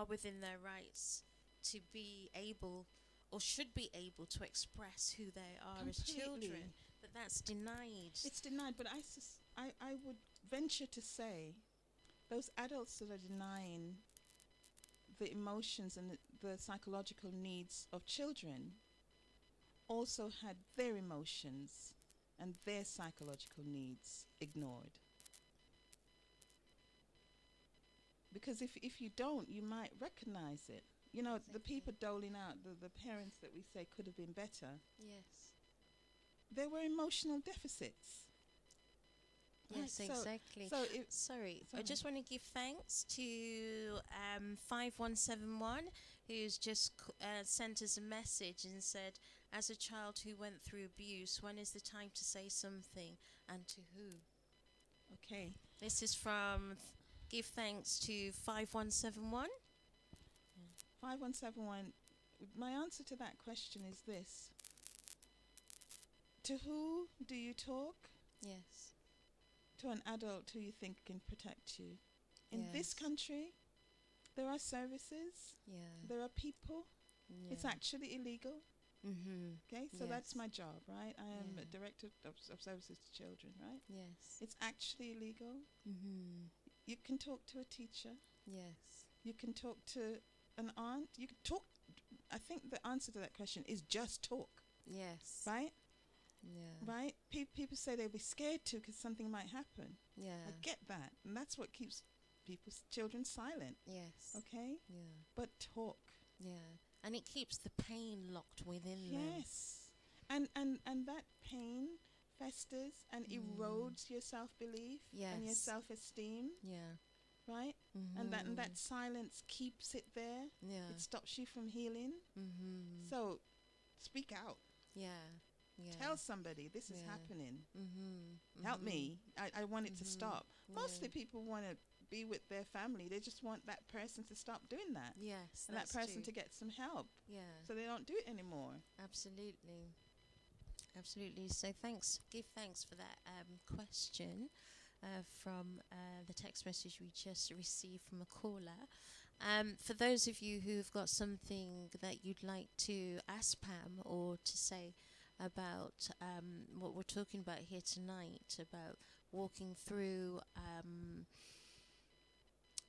within their rights to be able or should be able to express who they are as children. Completely. But that's denied. It's denied, but I would venture to say those adults that are denying the emotions and the psychological needs of children also had their emotions and their psychological needs ignored. Because if you don't, you might recognize it. You know, the people doling out, the parents that we say could have been better, Yes. there were emotional deficits. Yes, Right, so- exactly. So if, Sorry, I Sorry. just want to give thanks to 5171, who's just sent us a message and said, as a child who went through abuse, when is the time to say something and to who? okay, This is from Give Thanks to 5171. 5171, my answer to that question is this. To who do you talk? Yes. To an adult who you think can protect you. In this Yes. country, there are services, Yeah. there are people. It's Yeah. actually illegal. Mm-hmm. Okay, so that's Yes. my job, right? I am a Yeah. director of services to children, right? Yes. It's actually illegal. Mm-hmm. You can talk to a teacher. Yes. You can talk to an aunt. You can talk. I think the answer to that question is just talk, Yes. right? Yeah. Right? People say they'll be scared to because something might happen. Yeah. I get that, and that's what keeps children silent. Yes. Okay, Yeah. but talk. Yeah. And it keeps the pain locked within them. Yes, and that pain festers and erodes your self-belief and your Yes. self-esteem, Yeah. right? And that silence keeps it there. Yeah. It stops you from healing. Mm-hmm. So speak out. Yeah. Yeah. Tell somebody this is Yeah. happening. Mm-hmm. Help me. I want it to stop. Yeah. Mostly people want to be with their family. They just want that person to stop doing that. Yes. And that that's person true. to get some help Yeah. so they don't do it anymore. Absolutely. Absolutely. So give thanks for that question from the text message we just received from a caller. For those of you who've got something that you'd like to ask Pam or to say about what we're talking about here tonight, about walking through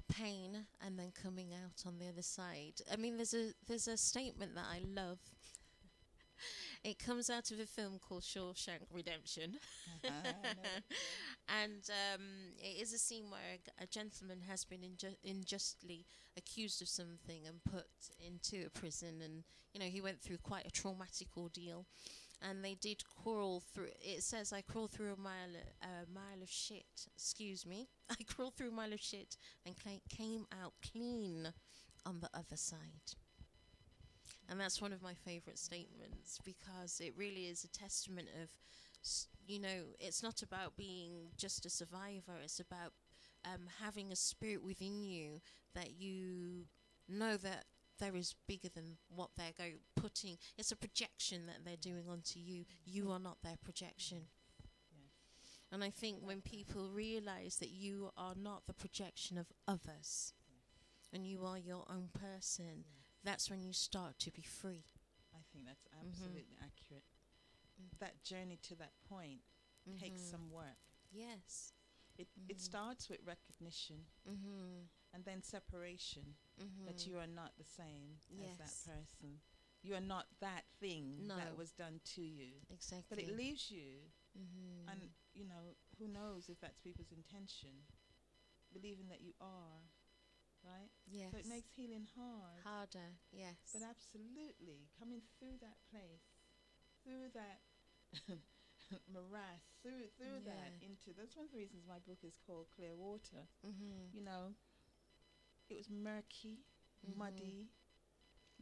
pain and then coming out on the other side. I mean, there's a statement that I love. It comes out of a film called Shawshank Redemption. And it is a scene where a gentleman has been unjustly accused of something and put into a prison. And, you know, he went through quite a traumatic ordeal. And they did crawl through, it says, I crawled through a mile of shit. Excuse me. I crawled through a mile of shit and came out clean on the other side. And that's one of my favourite statements because it really is a testament of you know, it's not about being just a survivor. It's about having a spirit within you that you know that there is bigger than what they're putting. It's a projection that they're doing onto you. You are not their projection. Yes. And I think when people realize that you are not the projection of others, and you are your own person, that's when you start to be free. I think that's absolutely accurate. That journey to that point takes some work. Yes. It starts with recognition and then separation, that you are not the same as that person. You are not that thing that was done to you. Exactly. But it leaves you, and you know, who knows if that's people's intention, believing that you are, right? Yes. So it makes healing hard. Harder, yes. But absolutely, coming through that place, through that morass, through that into, that's one of the reasons my book is called Clear Water. You know, it was murky, muddy.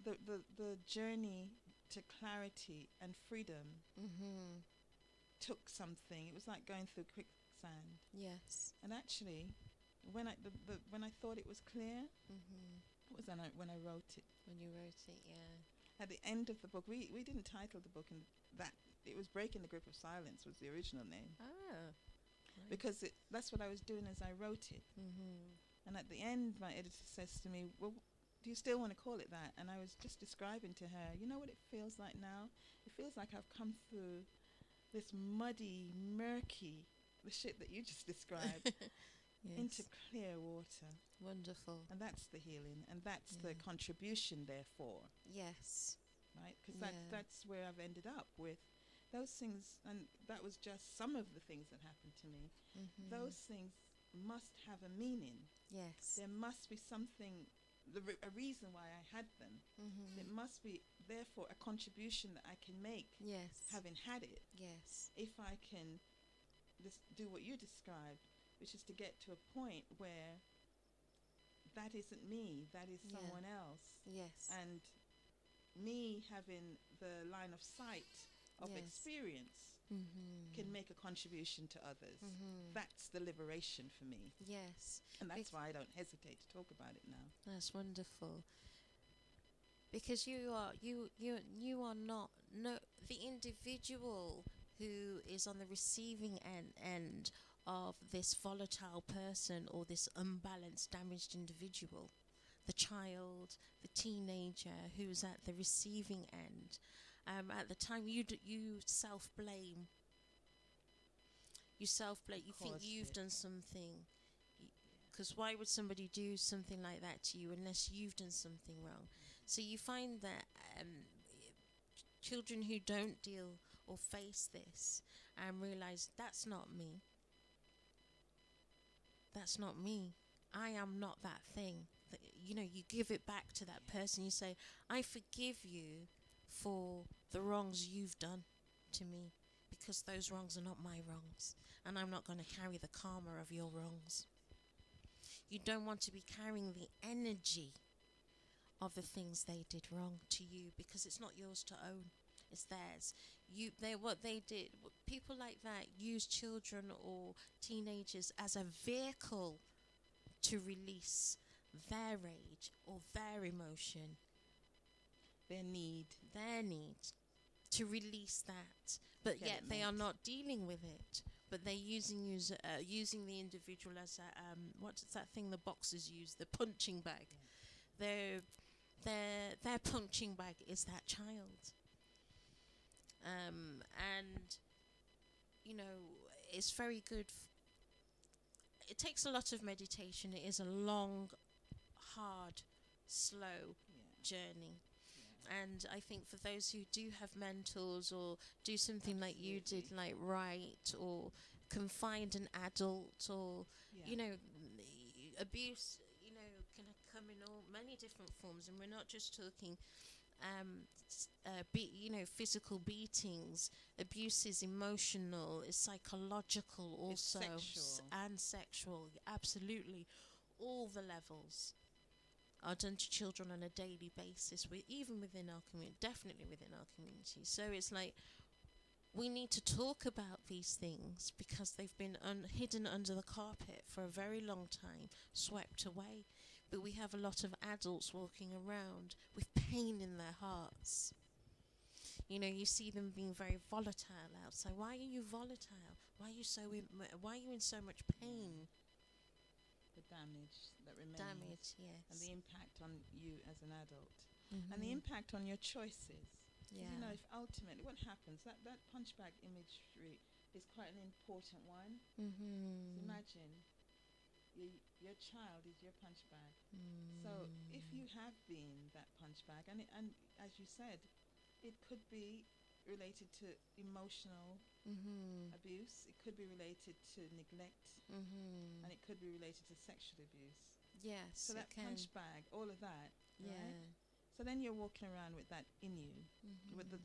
The journey to clarity and freedom took something. It was like going through quicksand. Yes. And actually, when I thought it was clear, what was that when I wrote it? When you wrote it, yeah. At the end of the book, we didn't title the book in that. It was Breaking the Grip of Silence was the original name. Ah. Right. Because that's what I was doing as I wrote it. And at the end, my editor says to me, well, do you still want to call it that? And I was just describing to her, you know what it feels like now? It feels like I've come through this muddy, murky, the shit that you just described, into clear water. Wonderful. And that's the healing, and that's the contribution, therefore. Yes. Right? Because that's where I've ended up with those things, and that was just some of the things that happened to me. Those things must have a meaning. Yes. There must be something, a reason why I had them. It must be, therefore, a contribution that I can make, having had it. Yes. If I can just do what you described, which is to get to a point where that isn't me, that is someone else. Yes. And me having the line of sight of experience can make a contribution to others. That's the liberation for me. Yes. And that's why I don't hesitate to talk about it now. That's wonderful. Because you are not the individual who is on the receiving end of this volatile person or this unbalanced, damaged individual. The child, the teenager who's at the receiving end. At the time, you self-blame. You self-blame. You think you've done something. Because why would somebody do something like that to you unless you've done something wrong? So you find that children who don't deal or face this realize that's not me. That's not me. I am not that thing. You know, you give it back to that person. You say, I forgive you for the wrongs you've done to me, because those wrongs are not my wrongs, and I'm not going to carry the karma of your wrongs. You don't want to be carrying the energy of the things they did wrong to you, because it's not yours to own. It's theirs. What they did. People like that use children or teenagers as a vehicle to release their rage or their emotion, their need to release that. But yet they are not dealing with it. But they're using the individual as a what's that thing the boxers use, the punching bag. Their punching bag is that child. And you know, it's very good. It takes a lot of meditation. It is a long, hard, slow journey. And I think for those who do have mentors or do something like you did, like write or confide an adult, or you know, abuse, you know, can come in all many different forms, and we're not just talking physical beatings. Abuse is emotional, is psychological also, and sexual. Absolutely, all the levels are done to children on a daily basis, even within our community, definitely within our community. So it's like, we need to talk about these things because they've been hidden under the carpet for a very long time, swept away. But we have a lot of adults walking around with pain in their hearts. You know, you see them being very volatile outside. Why are you volatile? Why are you why are you in so much pain? The damage that remains. Damage, yes. And the impact on you as an adult. Mm-hmm. And the impact on your choices. Yeah. You know, if ultimately what happens, that punch bag imagery is quite an important one. Mm-hmm. So imagine your child is your punch bag. So if you have been that punch bag, and as you said, it could be related to emotional abuse, it could be related to neglect, and it could be related to sexual abuse. Yes. So that punch bag, all of that, yeah. Right? So then you're walking around with that in you, with the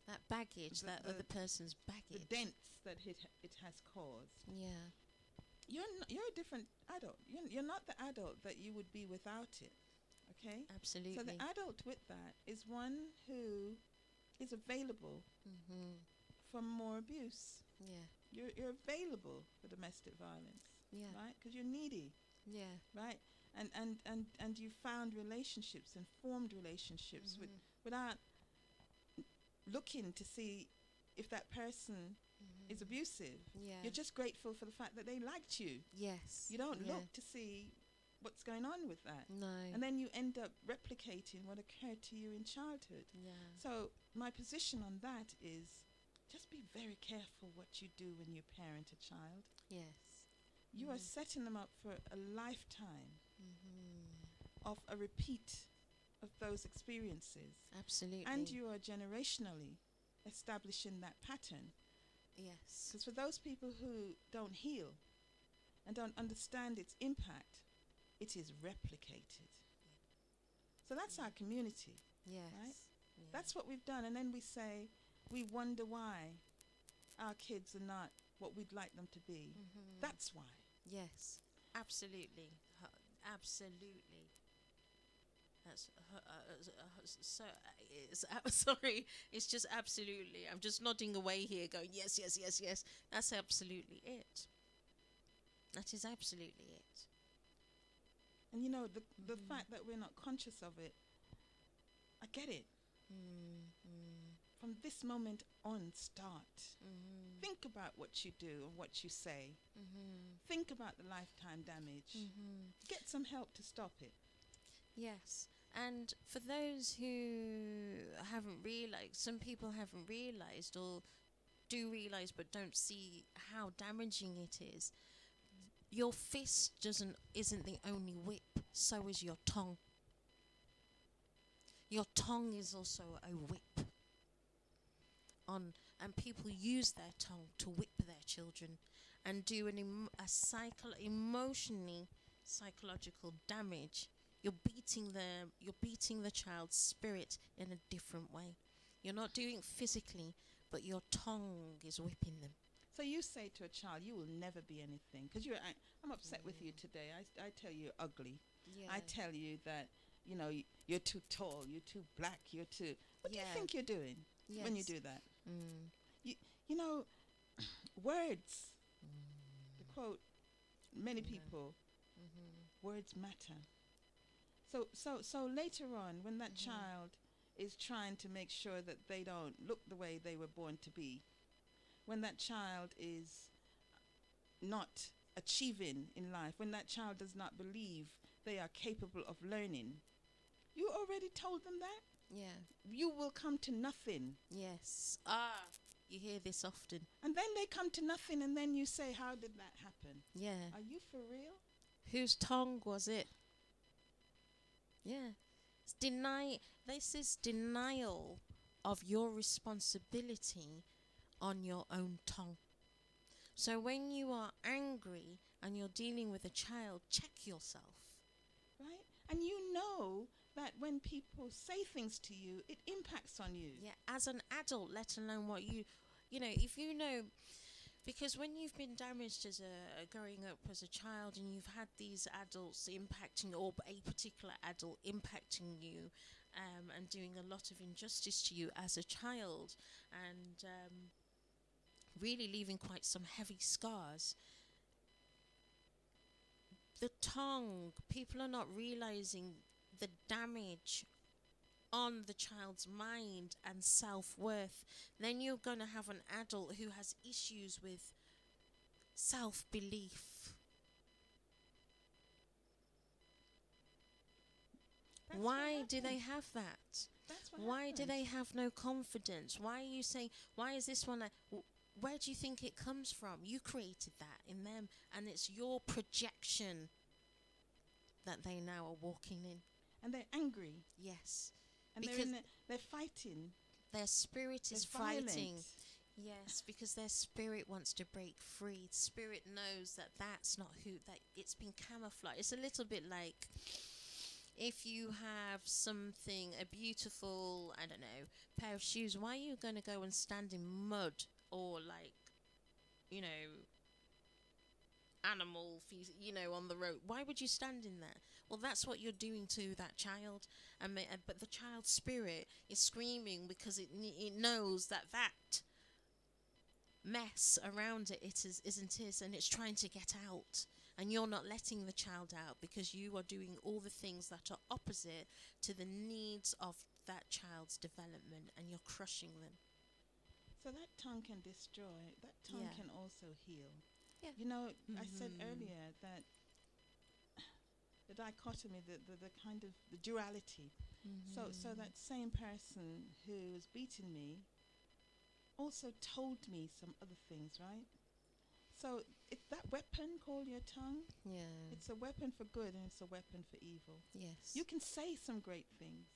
that baggage, that other person's baggage, the dents that it has caused. Yeah. You're a different adult. You're not the adult that you would be without it. Okay? Absolutely. So the adult with that is one who is available for more abuse. Yeah. You're available for domestic violence. Yeah. Right? Because you're needy. Yeah. Right? And you found relationships and formed relationships without looking to see if that person is abusive. Yeah. You're just grateful for the fact that they liked you. Yes. You don't look to see what's going on with that. No. And then you end up replicating what occurred to you in childhood. Yeah. So my position on that is just be very careful what you do when you parent a child. Yes. You are setting them up for a lifetime of a repeat of those experiences. Absolutely. And you are generationally establishing that pattern. Yes. Because for those people who don't heal and don't understand its impact, it is replicated. So that's our community. Yes. Right? Yeah. That's what we've done. And then we say, we wonder why our kids are not what we'd like them to be. That's why. Yes. Absolutely. Absolutely. That's sorry. It's just absolutely. I'm just nodding away here, going yes, yes, yes, yes. That's absolutely it. That is absolutely it. And you know, the fact that we're not conscious of it, I get it. From this moment on, start. Think about what you do and what you say. Think about the lifetime damage. Get some help to stop it. Yes. And for those who haven't realised, some people haven't realised or do realise but don't see how damaging it is. Your fist isn't the only whip, so is your tongue. Your tongue is also a whip. And people use their tongue to whip their children and do emotionally psychological damage. You're beating the child's spirit in a different way. You're not doing it physically, but your tongue is whipping them. So you say to a child, you will never be anything. Because I'm upset with you today. I tell you you're ugly. Yeah. I tell you that, you know, you're too tall, you're too black, you're too... What do you think you're doing when you do that? You know, words, to quote many people, words matter. So later on, when that child is trying to make sure that they don't look the way they were born to be, when that child is not achieving in life, when that child does not believe they are capable of learning, you already told them that? Yeah. You will come to nothing. Yes. You hear this often. And then they come to nothing and then you say, how did that happen? Yeah. Are you for real? Whose tongue was it? Yeah. This is denial of your responsibility on your own tongue. So when you are angry and you're dealing with a child, check yourself. Right? And you know that when people say things to you, it impacts on you. Yeah, as an adult, let alone what you know, if you know, because when you've been damaged as growing up as a child and you've had these adults impacting, or a particular adult impacting you, and doing a lot of injustice to you as a child, and really leaving quite some heavy scars. The tongue, people are not realizing the damage on the child's mind and self-worth. Then you're going to have an adult who has issues with self-belief. Why do they have that? Why do they have no confidence? Why are you saying, why is this one like, where do you think it comes from? You created that in them, and it's your projection that they now are walking in. And they're angry. Yes. And because they're fighting. Their spirit is violent. fighting. Yes, because their spirit wants to break free. Spirit knows that that's not who, that it's been camouflaged. It's a little bit like if you have something, a beautiful, I don't know, pair of shoes, why are you going to go and stand in mud or like, you know, animal, you know, on the road? Why would you stand in that? Well, that's what you're doing to that child. But the child's spirit is screaming because it knows that mess around it isn't his, and it's trying to get out. And you're not letting the child out because you are doing all the things that are opposite to the needs of that child's development, and you're crushing them. So that tongue can destroy. That tongue can also heal. Yeah. You know, I said earlier that the dichotomy, the kind of the duality. So that same person who was beating me also told me some other things, right? So it's that weapon called your tongue. Yeah. It's a weapon for good and it's a weapon for evil. Yes. You can say some great things.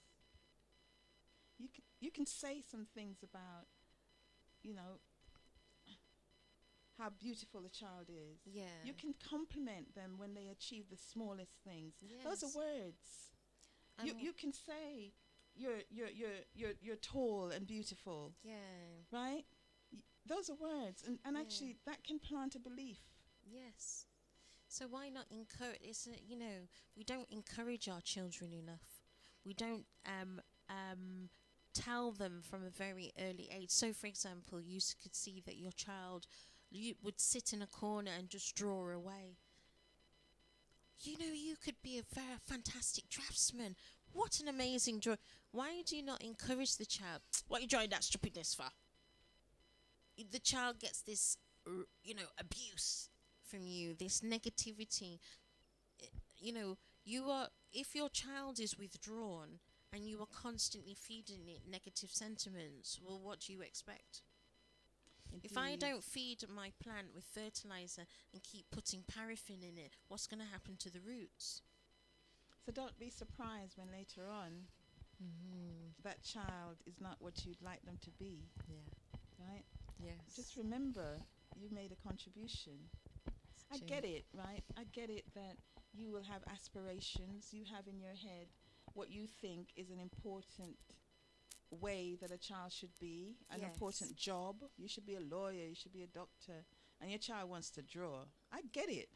You can say some things about, you know, how beautiful a child is. Yeah. You can compliment them when they achieve the smallest things. Yes. Those are words. You can say you're tall and beautiful. Yeah. Right? Those are words, and actually that can plant a belief. Yes. So why not encourage? You know, we don't encourage our children enough. We don't tell them from a very early age. So, for example, you could see that your child would sit in a corner and just draw away. You know, you could be a very fantastic draftsman. What an amazing draw! Why do you not encourage the child? What are you drawing that stupidness for? The child gets this, you know, abuse from you, this negativity. You know, if your child is withdrawn and you are constantly feeding it negative sentiments, well, what do you expect? Indeed. If I don't feed my plant with fertilizer and keep putting paraffin in it, what's going to happen to the roots? So don't be surprised when later on that child is not what you'd like them to be. Yeah. Right? Yes. Just remember, you made a contribution. I get it, right? I get it that you will have aspirations. You have in your head what you think is an important way that a child should be, an important job. You should be a lawyer, you should be a doctor, and your child wants to draw. I get it.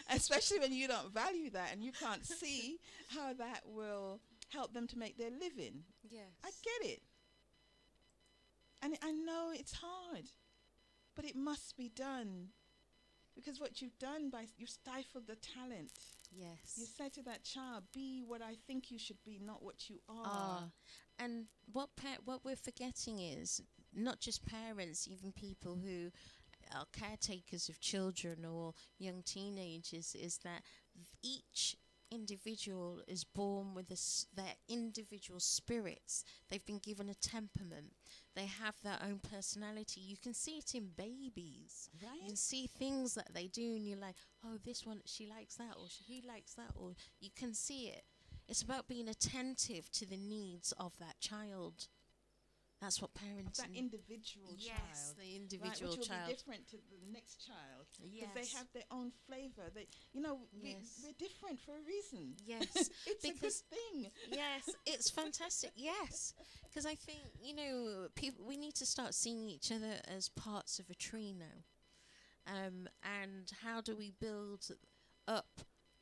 Especially when you don't value that and you can't see how that will help them to make their living. Yes. I get it. And I know it's hard, but it must be done. Because what you've done, you've stifled the talent. Yes. You said to that child, be what I think you should be, not what you are. And what we're forgetting is not just parents, even people who are caretakers of children or young teenagers, is that each individual is born with their individual spirits. They've been given a temperament. They have their own personality. You can see it in babies. Right. You can see things that they do and you're like, oh, this one, she likes that, or he likes that, or you can see it. It's about being attentive to the needs of that child. That's what parents... That individual child. Yes, the individual which will child. be different to the next child. Yes. Because they have their own flavour. We're different for a reason. Yes. It's a good thing. Yes, it's fantastic. Yes. Because I think, we need to start seeing each other as parts of a tree now. And how do we build up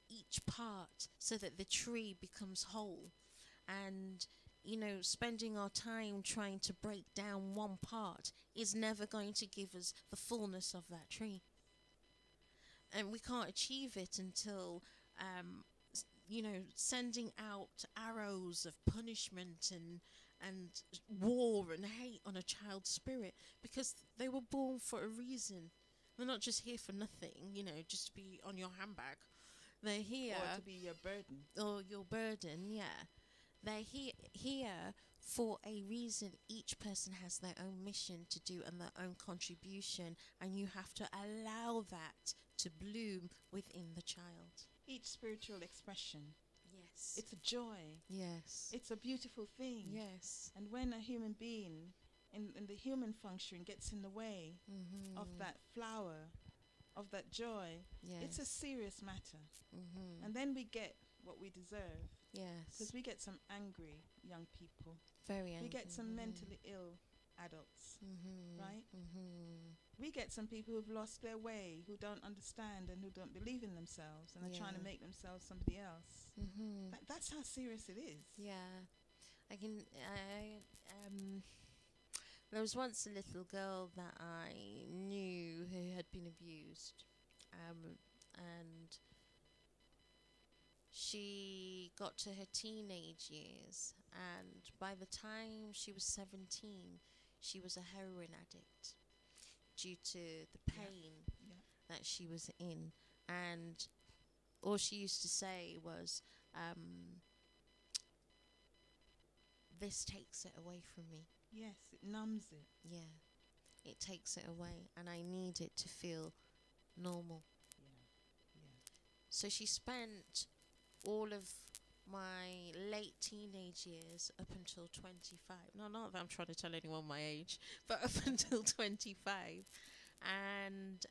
each part so that the tree becomes whole? And spending our time trying to break down one part is never going to give us the fullness of that tree. And we can't achieve it until, sending out arrows of punishment and war and hate on a child's spirit, because they were born for a reason. They're not just here for nothing, just to be on your handbag. They're here. Or to be your burden. Or your burden, yeah. They're here for a reason. Each person has their own mission to do and their own contribution, and you have to allow that to bloom within the child. Each spiritual expression. Yes. It's a joy. Yes. It's a beautiful thing. Yes. And when a human being in the human function gets in the way of that flower, of that joy, it's a serious matter. And then we get what we deserve. Yes. Because we get some angry young people. Very angry. We get some mentally ill adults, right? We get some people who've lost their way, who don't understand and who don't believe in themselves and are trying to make themselves somebody else. That's how serious it is. Yeah. There was once a little girl that I knew who had been abused, and she got to her teenage years, and by the time she was 17, she was a heroin addict due to the pain that she was in. And all she used to say was, this takes it away from me. Yes, it numbs it. Yeah, it takes it away, and I need it to feel normal. So she spent all of my late teenage years up until 25. No, not that I'm trying to tell anyone my age, but up until 25. And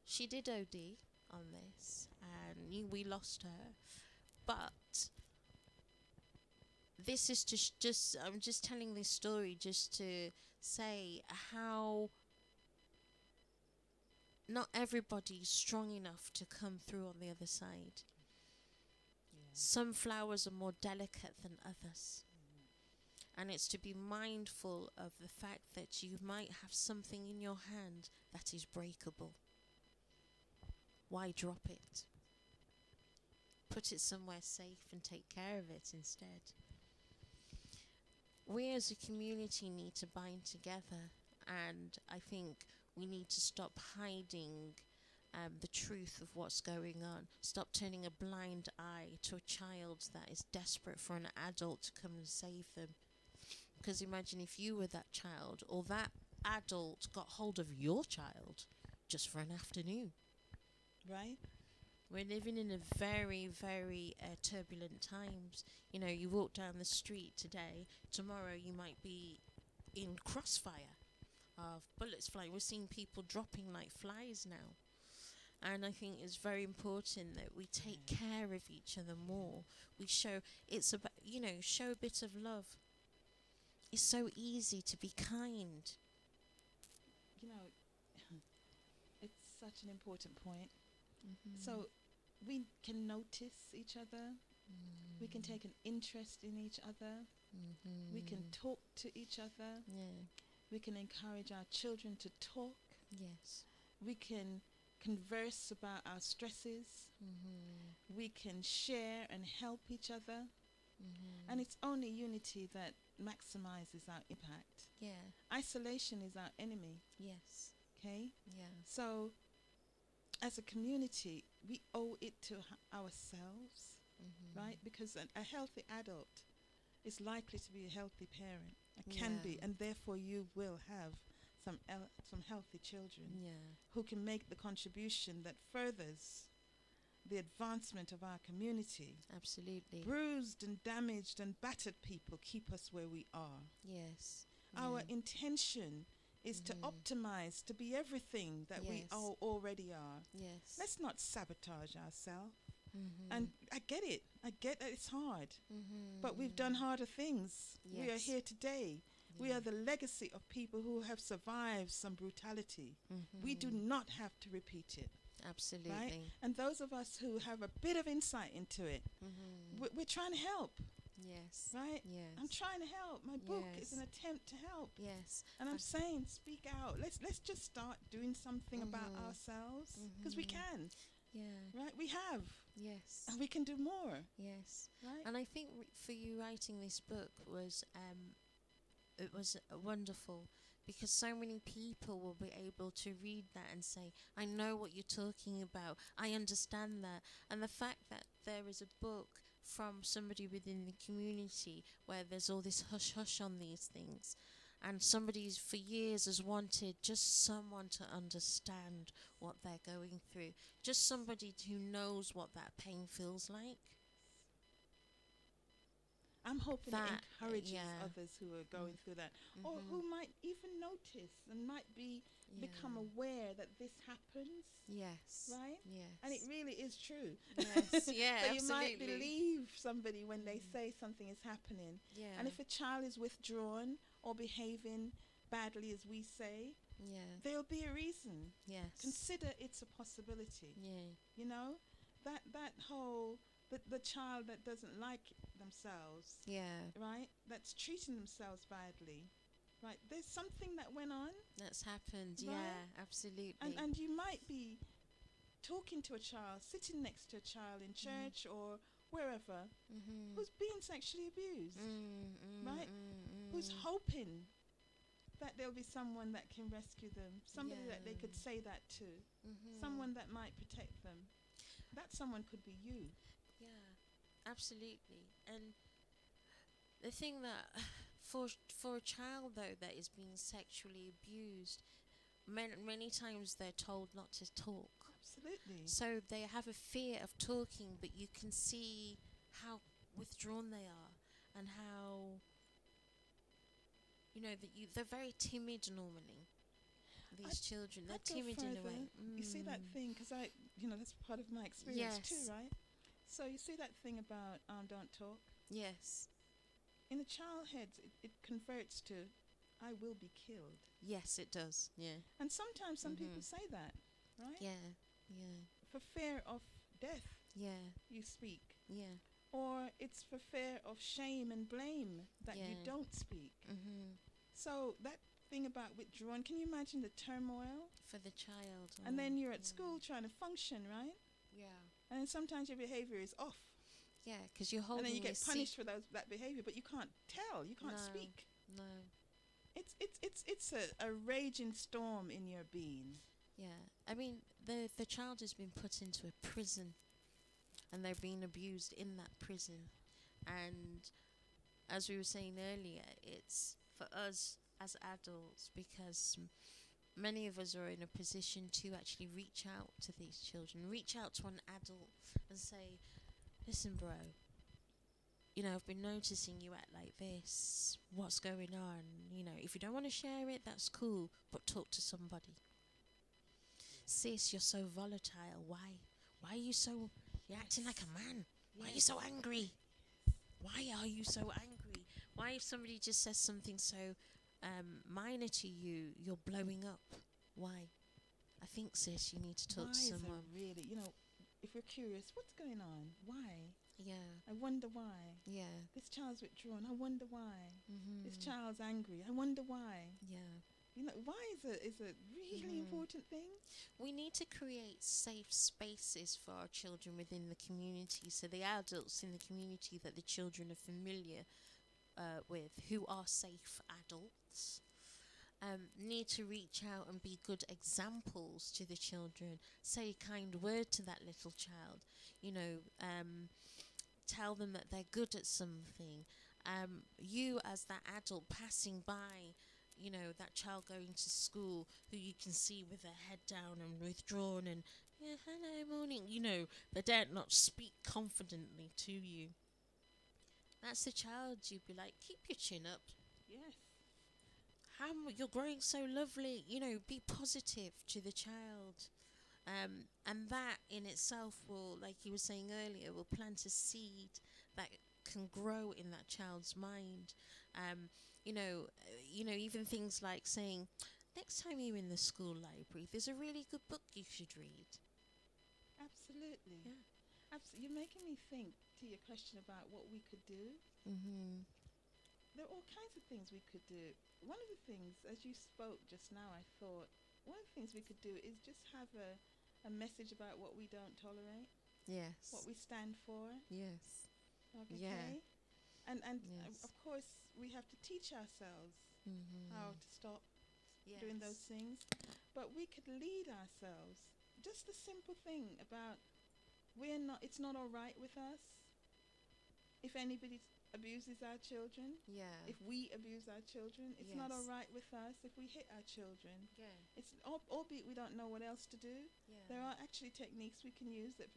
she did OD on this, and we lost her. But this is I'm just telling this story just to say how not everybody's strong enough to come through on the other side. Some flowers are more delicate than others. And it's to be mindful of the fact that you might have something in your hand that is breakable. Why drop it? Put it somewhere safe and take care of it instead. We as a community need to bind together, and I think we need to stop hiding the truth of what's going on. Stop turning a blind eye to a child that is desperate for an adult to come and save them. Because imagine if you were that child, or that adult got hold of your child just for an afternoon. Right? We're living in a very, very turbulent times. You walk down the street today, tomorrow you might be in crossfire of bullets flying. We're seeing people dropping like flies now. And I think it's very important that we take care of each other more. We show, it's about, show a bit of love. It's so easy to be kind. It's such an important point. So we can notice each other. We can take an interest in each other. We can talk to each other. We can encourage our children to talk. Yes. We can converse about our stresses. We can share and help each other. And it's only unity that maximizes our impact. Yeah. Isolation is our enemy. Yes. Okay? Yeah. So as a community, we owe it to ourselves, right? Because a healthy adult is likely to be a healthy parent. Can be, and therefore you will have some healthy children who can make the contribution that furthers the advancement of our community. Absolutely. Bruised and damaged and battered people keep us where we are. Yes. Our intention is to optimize, to be everything that we all already are. Yes. Let's not sabotage ourselves. And I get it. I get that it's hard. But we've done harder things. Yes. We are here today. We are the legacy of people who have survived some brutality. We do not have to repeat it. Absolutely. Right? And those of us who have a bit of insight into it, we're trying to help. Yes. right? Yes. I'm trying to help. My book is Yes. an attempt to help. Yes. And I'm saying, speak out. Let's just start doing something about Mhm. ourselves, because we Mhm. can, Yeah. right? We have, Yes. and we can do more, Yes. right? And I think for you writing this book was it was wonderful, because so many people will be able to read that and say, I know what you're talking about, I understand that. And the fact that there is a book from somebody within the community where there's all this hush hush on these things, and somebody's for years has wanted just someone to understand what they're going through, just somebody who knows what that pain feels like. I'm hoping it That, encourages yeah. others who are going through that, or Mhm. who might even notice and might become Yeah. aware that this happens, Yes. right? Yes. And it really is true. Yes. Yeah. So you might Absolutely. believe somebody when they say something is happening. Yeah. And if a child is withdrawn or behaving badly, as we say, Yeah. there'll be a reason. Yes. Consider it's a possibility. Yeah. You know, that whole the child that doesn't like themselves, Yeah. right? That's treating themselves badly, right? There's something that went on, That's happened. Right? Yeah. Absolutely. and you might be talking to a child, sitting next to a child in church or wherever, Mhm. who's being sexually abused, right? Who's Mm. hoping that there'll be someone that can rescue them, somebody that they could Yeah. say that to, Mhm. someone that might protect them. That someone could be you. Yeah. Absolutely. And the thing that for a child though that is being sexually abused, many times they're told not to talk. Absolutely. So they have a fear of talking, but you can see how withdrawn they are, and how they're very timid normally. These children, they're I'd go timid in a further. way. You see that thing, because that's part of my experience too, Yes. right? So you see that thing about don't talk. Yes. In the child head, it converts to, I will be killed. Yes, it does. Yeah. And sometimes some people Mhm. say that, right? Yeah. Yeah. For fear of death, Yeah. you speak. Yeah. Or it's for fear of shame and blame that you Yeah. don't speak. Mhm. So that thing about withdrawing, can you imagine the turmoil? For the child. And then you're yeah. at school trying to function, right? Yeah. And then sometimes your behavior is off. Yeah, because you're holding. And then you get this punished for that behavior, but you can't tell, you can't No. speak. No. It's a raging storm in your being. Yeah. I mean, the child has been put into a prison, and they're being abused in that prison. And as we were saying earlier, it's for us as adults, because many of us are in a position to actually reach out to these children, reach out to an adult and say, listen, bro, I've been noticing you act like this. What's going on? If you don't want to share it, that's cool, but talk to somebody. Sis, you're so volatile. Why? Why are you so... You're acting like a man. Why are you so angry? Why are you so angry? Why, if somebody just says something so minor to you, you're blowing up? Why? I think, sis, you need to talk Why to is someone. it really, if you're curious, what's going on? Why? Yeah. I wonder why. Yeah. This child's withdrawn. I wonder why. Mhm. This child's angry. I wonder why. Yeah. Why is a really important thing. We need to create safe spaces for our children within the community, so the adults in the community that the children are familiar with, who are safe adults, need to reach out and be good examples to the children. Say a kind word to that little child. Tell them that they're good at something. You as that adult passing by, that child going to school, who you can see with their head down and withdrawn and, yeah, hello, morning, they dare not speak confidently to you. That's the child you'd be like, keep your chin up. Yes. You're growing so lovely. Be positive to the child. And that in itself will, like you were saying earlier, will plant a seed that can grow in that child's mind. Even things like saying, next time you're in the school library, there's a really good book you should read. Absolutely. Yeah. You're making me think to your question about what we could do. Mm-hmm. There are all kinds of things we could do. One of the things, as you spoke just now, I thought one of the things we could do is just have a message about what we don't tolerate, Yes. what we stand for. Yes. Okay. Yeah. And Yes. of course we have to teach ourselves Mm-hmm. how to stop Yes. doing those things. But we could lead ourselves. Just a simple thing about it's not all right with us if anybody abuses our children. Yeah. If we abuse our children, it's not all Yes. right with us if we hit our children. Yeah. It's albeit we don't know what else to do. Yeah. There are actually techniques we can use that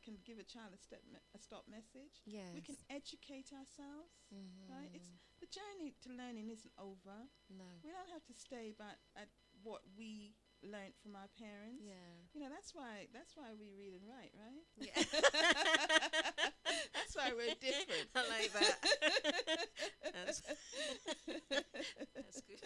can give a child a stop message. Yes. We can educate ourselves, Mm-hmm. right? It's the journey to learning isn't over. No. We don't have to stay at what we learnt from our parents. Yeah. You know, that's why we read and write, right? Yeah. That's why we're different. I like that. That's good.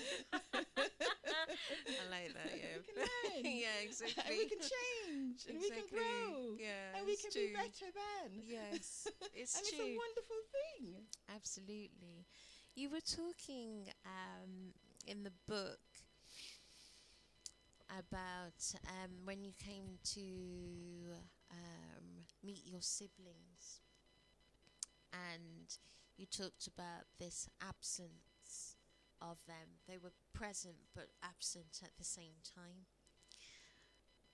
I like that, yeah. We can learn. Yeah, exactly. And we can change. And we can Exactly. grow. Yeah, And we it's can true. be better than. Yes, it's And true. it's a wonderful thing. Absolutely. You were talking in the book about when you came to meet your siblings, and you talked about this absence of them. They were present but absent at the same time.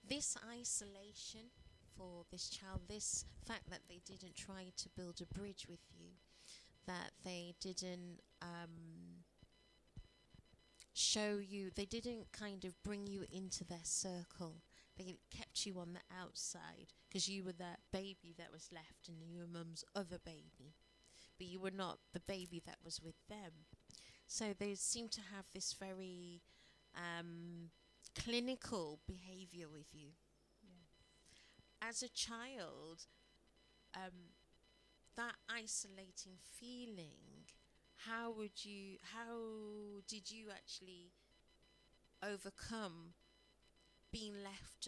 This isolation for this child, this fact that they didn't try to build a bridge with you, that they didn't show you, they didn't kind of bring you into their circle. They kept you on the outside because you were that baby that was left and you were mum's other baby, but you were not the baby that was with them. So they seem to have this very clinical behavior with you. Yeah. As a child, that isolating feeling, how did you actually overcome being left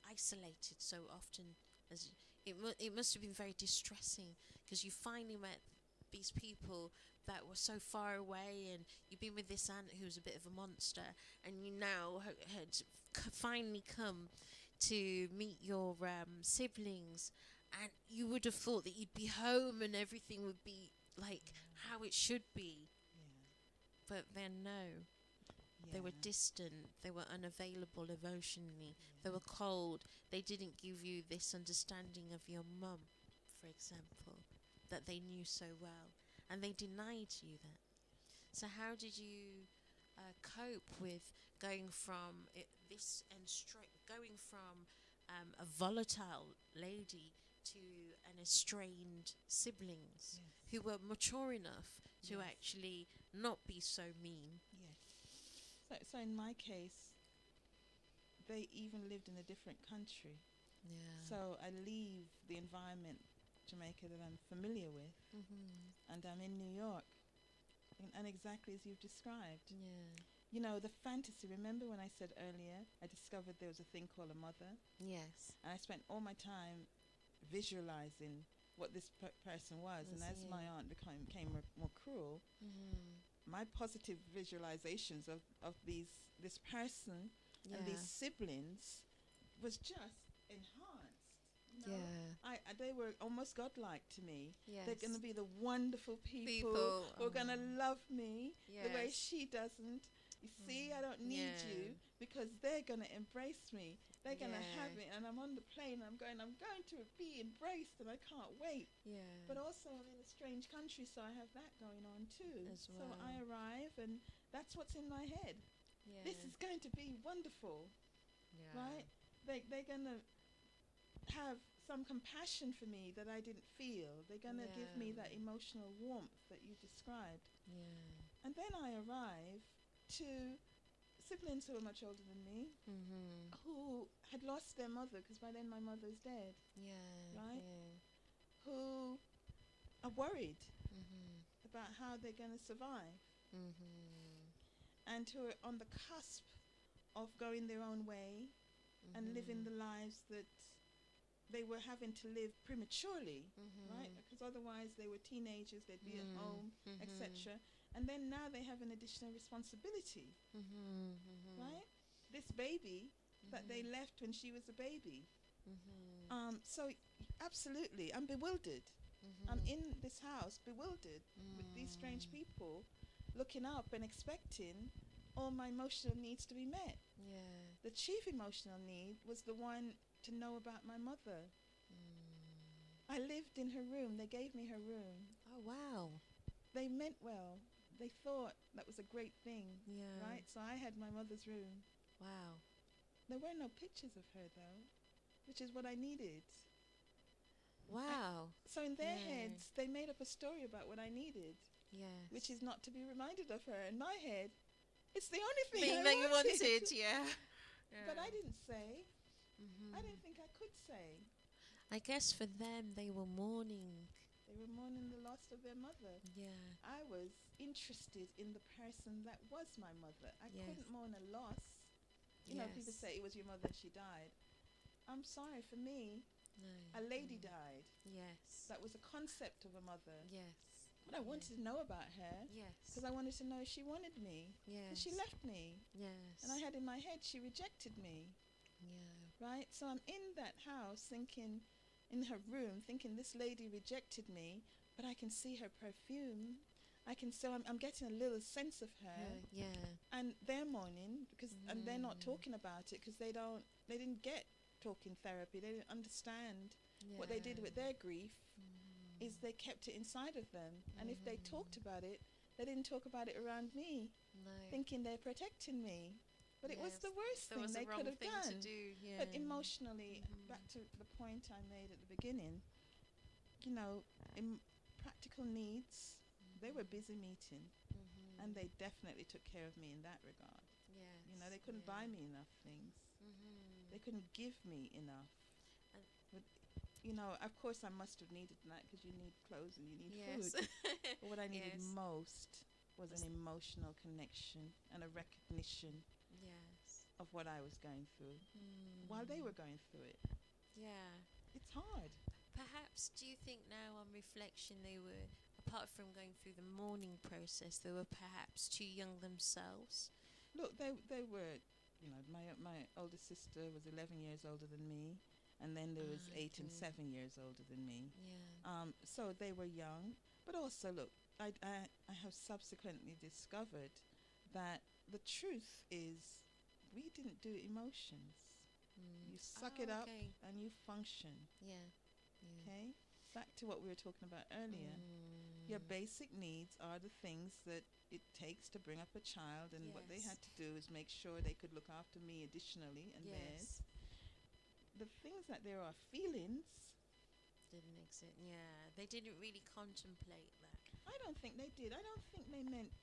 isolated so often? As it must have been very distressing, because you finally met these people that were so far away, and you've been with this aunt who's a bit of a monster, and you now had finally come to meet your siblings, and you would have thought that you'd be home and everything would be like how it should be. Yeah. But then no, they were distant, they were unavailable emotionally, they were cold, they didn't give you this understanding of your mum, for example, that they knew so well, and they denied you that. So how did you cope with going from going from a volatile lady to an estranged siblings who were mature enough to actually not be so mean? Yes. So in my case, they even lived in a different country. Yeah. So I leave the environment, Jamaica, that I'm familiar with, and I'm in New York, and exactly as you've described. Yeah. You know, the fantasy, remember when I said earlier, I discovered there was a thing called a mother, Yes. and I spent all my time visualizing what this person was, and as my aunt became more cruel, my positive visualizations of this person and these siblings was just enhanced. You know? Yeah. They were almost godlike to me. Yes. They're going to be the wonderful people who are going to love me the way Yes. she doesn't. You see, I don't need you, because they're going to embrace me. They're going to have me, and I'm on the plane. I'm going to be embraced, and I can't wait. Yeah. But also, I'm in a strange country, so I have that going on too. As So well. I arrive, and that's what's in my head. Yeah. This is going to be wonderful, right? They're going to have some compassion for me that I didn't feel. They're going to give me that emotional warmth that you described. Yeah. And then I arrive to siblings who are much older than me, who had lost their mother, because by then my mother's dead, Yeah. right? Yeah. who are worried about how they're going to survive, and who are on the cusp of going their own way and living the lives that they were having to live prematurely, Mm-hmm. right? Because otherwise they were teenagers, they'd be at Mm. home, Mhm. etc. And then now they have an additional responsibility, Mhm. Mhm. right? This baby that they Mhm. left when she was a baby. Mhm. So absolutely, I'm bewildered. I'm Mhm. in this house bewildered with these strange Mm. people looking up and expecting all my emotional needs to be met. Yeah. The chief emotional need was the one to know about my mother. Mm. I lived in her room. They gave me her room. Oh wow. They meant well. They thought that was a great thing, Yeah. right? So I had my mother's room. Wow. There were no pictures of her though, which is what I needed. Wow. So in their Yeah. heads, they made up a story about what I needed, Yes. which is not to be reminded of her. In my head, it's the only thing thing I that you wanted. wanted, yeah. But I didn't say. Mhm. I didn't think I could say. I guess for them, they were mourning. They were mourning the loss of their mother. Yeah. I was interested in the person that was my mother. I Yes. couldn't mourn a loss. You know, people Yes. say it was your mother, she died. I'm sorry, for me, No. a lady died. Yes. That was a concept of a mother. Yes. But I wanted to know about her Yes. because I wanted to know if she wanted me. Yes. Because she left me. Yes. And I had in my head she rejected me. Yeah. Right? So I'm in that house thinking, in her room, thinking this lady rejected me, but I can see her perfume. I'm getting a little sense of her. Yeah. And they're mourning because, and they're not Mm. talking about it because they didn't get talking therapy. They didn't understand what they did with their grief is they kept it inside of them. And if they talked about it, they didn't talk about it around me, No. thinking they're protecting me. But it was Yes, the worst That thing was they the could wrong have thing done. to do. Yeah. But emotionally, Mhm. back to the point I made at the beginning, you know, practical needs, they were busy meeting. Mhm. And they definitely took care of me in that regard. Yes. You know, they couldn't buy me enough things. Mhm. They couldn't give me enough. And- But, you know, of course I must have needed that because you need clothes and you need Yes. food. But what I needed Yes. most was an emotional connection and a recognition Yes. of what I was going through while they were going through it. Yeah. It's hard. Perhaps, do you think now on reflection they were, apart from going through the mourning process, they were perhaps too young themselves? Look, they were, you know, my older sister was 11 years older than me, and then there was 8 and Okay. 7 years older than me. Yeah. So they were young, but also look, I have subsequently discovered that the truth is we didn't do emotions. Mm. You suck it up Okay. and you function. Yeah. Yeah. Okay? Back to what we were talking about earlier. Your basic needs are the things that it takes to bring up a child, and what they Yes. had to do is make sure they could look after me additionally and theirs. Yes. The things that there are feelings, Didn't exist. Yeah. They didn't really contemplate that. I don't think they did. I don't think they meant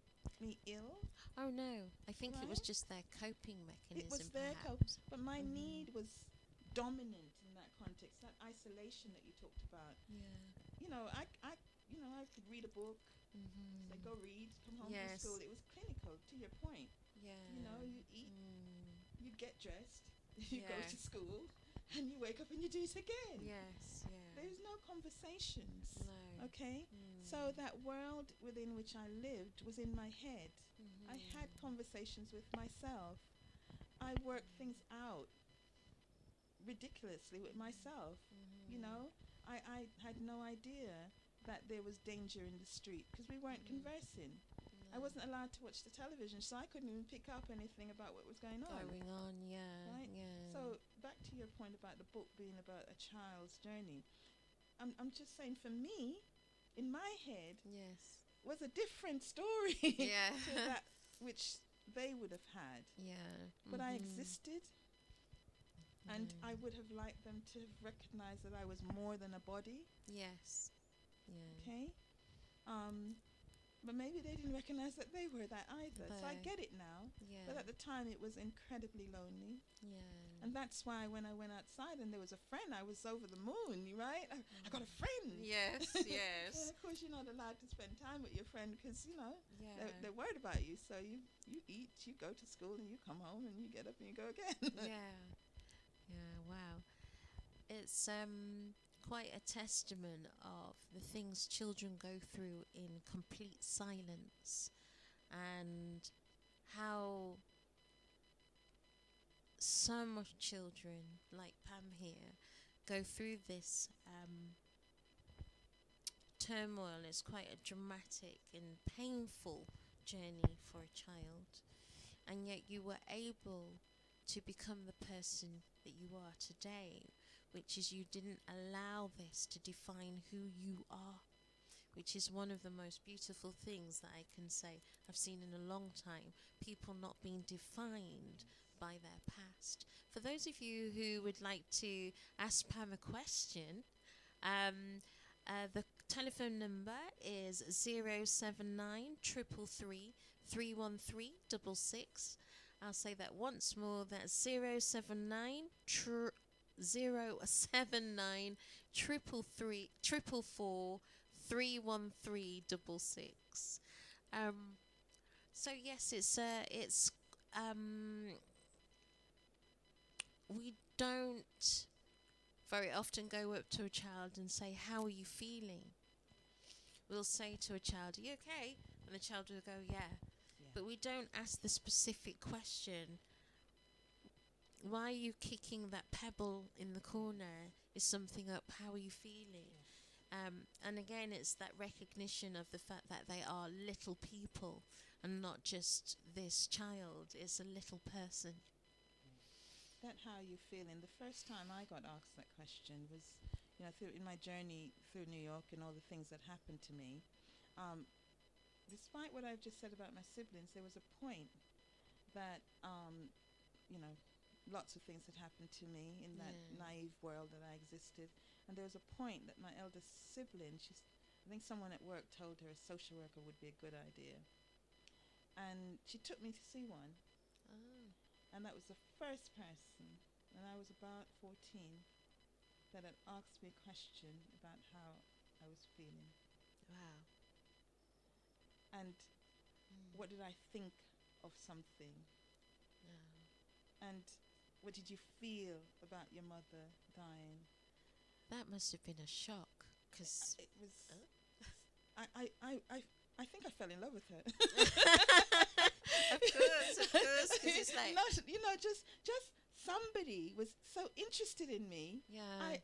me ill. Oh no. I think it was Right? just their coping mechanism. It was their perhaps. but my Mhm. need was dominant in that context, that isolation that you talked about. Yeah. You know, I could read a book, say go read, come home Yes. from school. It was clinical, to your point. Yeah. You know, you eat, you get dressed, you go Yeah. to school, and you wake up and you do it again. Yes. Yeah. There's no conversations. No. Okay? So that world within which I lived was in my head. I had conversations with myself. I worked things out ridiculously with myself. You know, I had no idea that there was danger in the street because we weren't conversing. I wasn't allowed to watch the television, so I couldn't even pick up anything about what was going on. Going on. Yeah. Right? Yeah. So back to your point about the book being about a child's journey. I'm just saying, for me, in my head, Yes. was a different story Yeah. to that which they would have had. Yeah. But I existed, and I would have liked them to have recognized that I was more than a body. Yes. Yeah. Okay? But maybe they didn't recognize that they were that either. So I No. get it now. Yeah. But at the time, it was incredibly lonely. Yeah. And that's why when I went outside and there was a friend, I was over the moon, right? I got a friend. Yes. And Yes. of course, you're not allowed to spend time with your friend because, you know, Yeah. they're worried about you. So you eat, you go to school, and you come home, and you get up and you go again. Yeah. Yeah. Wow. it's quite a testament of the things children go through in complete silence, and how some children, like Pam here, go through this turmoil. It's quite a dramatic and painful journey for a child, and yet you were able to become the person that you are today, which is you didn't allow this to define who you are, which is one of the most beautiful things that I can say I've seen in a long time. People not being defined by their past. For those of you who would like to ask Pam a question, the telephone number is 079 333 31366. I'll say that once more. That's 079 079 333 31366. So yes, we don't very often go up to a child and say, "How are you feeling?" We'll say to a child, "Are you okay?" And the child will go, "Yeah." But we don't ask the specific question. Why are you kicking that pebble in the corner? Is something up? How are you feeling? And again, it's that recognition of the fact that they are little people and not just this child. It's a little person. That how you feeling. The first time I got asked that question was, in my journey through New York and all the things that happened to me. Despite what I've just said about my siblings, there was a point that, lots of things had happened to me in that naive world that I existed. And there was a point that my eldest sibling, I think someone at work told her a social worker would be a good idea. And she took me to see one. Oh. And that was the first person, when I was about 14, that had asked me a question about how I was feeling. Wow. And what did I think of something? And what did you feel about your mother dying? That must have been a shock, because it was. I think I fell in love with her. Of course, because it's like not, just somebody was so interested in me. Yeah. I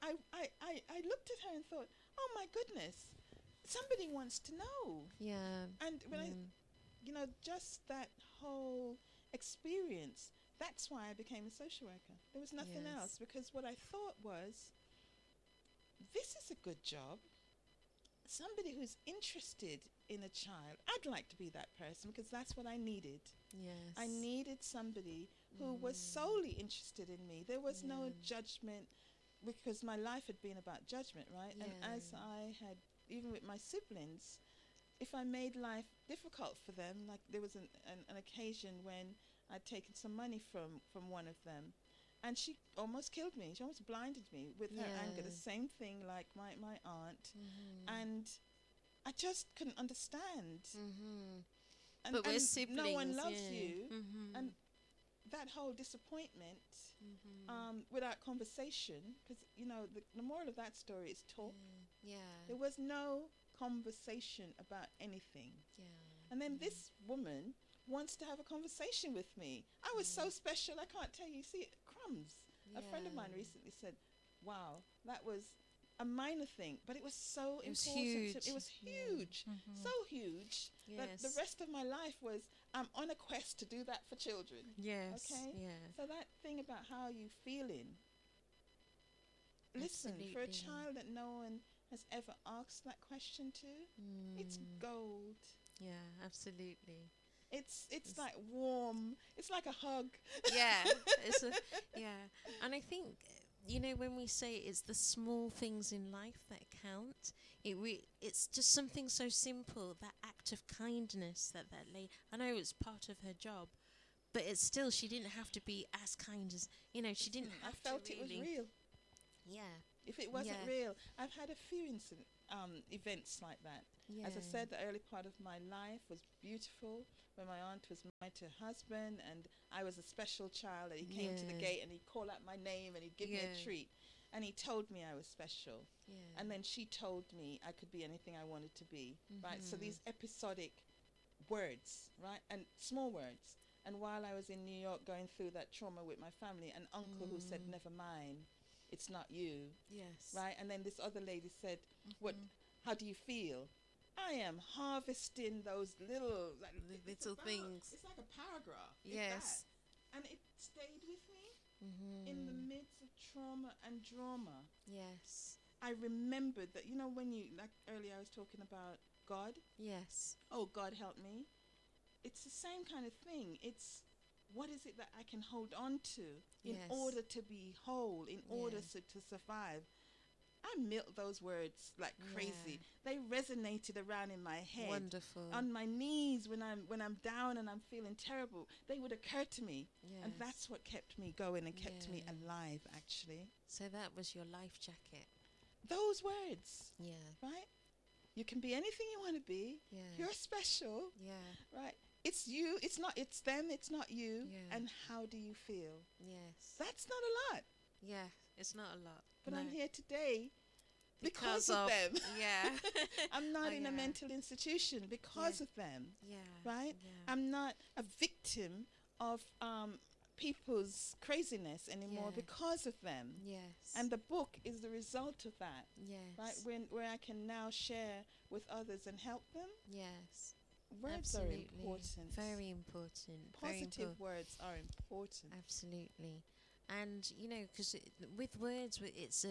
looked at her and thought, oh my goodness, somebody wants to know. Yeah. And when just that whole experience, that's why I became a social worker. There was nothing else, because what I thought was, this is a good job. Somebody who's interested in a child. I'd like to be that person, because that's what I needed. Yes. I needed somebody who was solely interested in me. There was no judgment, because my life had been about judgment, right? Yeah. And as I had, even with my siblings, if I made life difficult for them, like there was an occasion when I'd taken some money from one of them, and she almost killed me. She almost blinded me with her anger. The same thing like my aunt. And I just couldn't understand. And, but we're siblings. No one loves you. And that whole disappointment without conversation, because, the moral of that story is talk. There was no conversation about anything. And then this woman wants to have a conversation with me. I was so special, I can't tell you. See, crumbs. A friend of mine recently said, wow, that was a minor thing, but it was so important. It was huge. So huge that the rest of my life was, I'm on a quest to do that for children. Yes. Okay? Yeah. So that thing about how you feeling, listen, for a child that no one has ever asked that question to, it's gold. Yeah, absolutely. It's like warm. It's like a hug. Yeah. And I think, when we say it's the small things in life that count, it's just something so simple, that act of kindness that lady. I know it's part of her job, but it's still, she didn't have to be as kind as, she didn't have to. I felt it was real. Yeah. If it wasn't real, I've had a few events like that. Yeah. As I said, the early part of my life was beautiful, when my aunt was married to her husband, and I was a special child, and he came to the gate and he'd call out my name and he'd give me a treat. and he told me I was special. Yeah. And then she told me I could be anything I wanted to be, right? So Mhm. these episodic words, right? And small words. And while I was in New York going through that trauma with my family, an uncle who said, never mind, it's not you, Yes. right? And then this other lady said, what, Mhm. how do you feel? I am harvesting those little, like, Little things. It's like a paragraph. It's Yes. that. And it stayed with me Mhm. in the midst of trauma and drama. Yes. I remembered that, you know, when you, like earlier I was talking about God. Yes. Oh, God help me. It's the same kind of thing. It's what is it that I can hold on to in Yes. order to be whole, in order Yeah. to survive. I milked those words like crazy. They resonated around in my head. Wonderful. On my knees when I'm down and I'm feeling terrible, they would occur to me. Yes. And that's what kept me going and kept me Yeah. alive, actually. So that was your life jacket. Those words, Yeah. right? You can be anything you want to be. Yeah. You're special, Yeah. right? It's you, it's not, it's them, it's not you. Yeah. And how do you feel? Yes. That's not a lot. Yeah. It's not a lot. But No. I'm here today because of them. Yeah. I'm not Oh, in a yeah. mental institution because Yeah. of them, Yeah. right? Yeah. I'm not a victim of people's craziness anymore Yeah. because of them. Yes. And the book is the result of that, yes. right? Where I can now share with others and help them. Yes. Words Absolutely. are important. Very important. Very Positive important. words are important. Absolutely. And you know, because with words, it's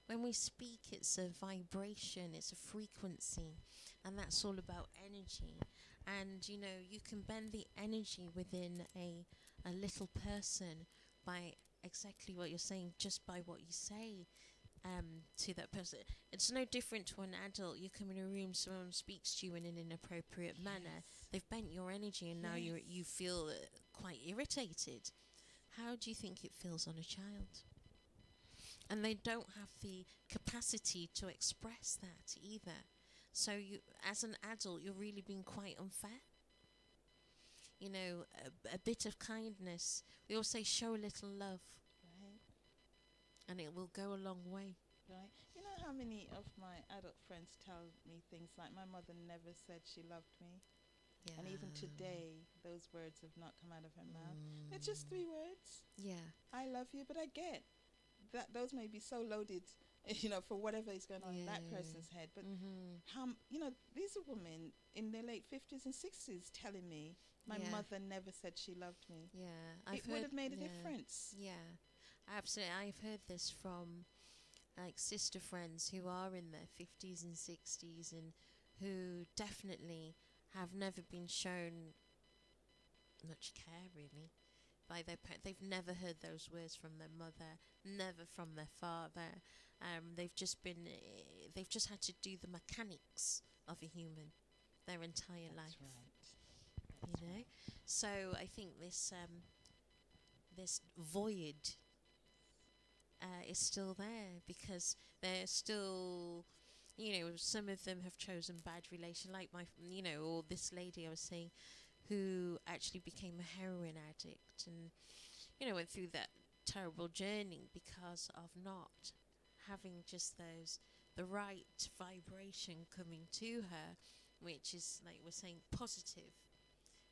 when we speak, it's a vibration, it's a frequency, and that's all about energy. And you know, you can bend the energy within a little person by exactly what you're saying, just by what you say to that person. It's no different to an adult. You come in a room, someone speaks to you in an inappropriate manner. They've bent your energy, and now you feel quite irritated. How do you think it feels on a child? And they don't have the capacity to express that either. So you, as an adult, you're really being quite unfair. You know, a bit of kindness. We all say show a little love, Right, and it will go a long way. right. You know how many of my adult friends tell me things like, my mother never said she loved me. Yeah. And even today, those words have not come out of her mouth. They're just 3 words. Yeah. I love you, but I get that those may be so loaded, you know, for whatever is going on in that person's head. But how, you know, these are women in their late 50s and 60s telling me my Yeah. mother never said she loved me. Yeah. It would have made a difference. Yeah. Absolutely. I've heard this from like sister friends who are in their 50s and 60s and who definitely have never been shown much care really by their parents. They've never heard those words from their mother, never from their father. They've just had to do the mechanics of a human their entire life. That's You know, so I think this void is still there because they're still, you know, some of them have chosen bad relation, like or this lady I was saying, who actually became a heroin addict and, you know, went through that terrible journey because of not having just the right vibration coming to her, which is, like we're saying, positive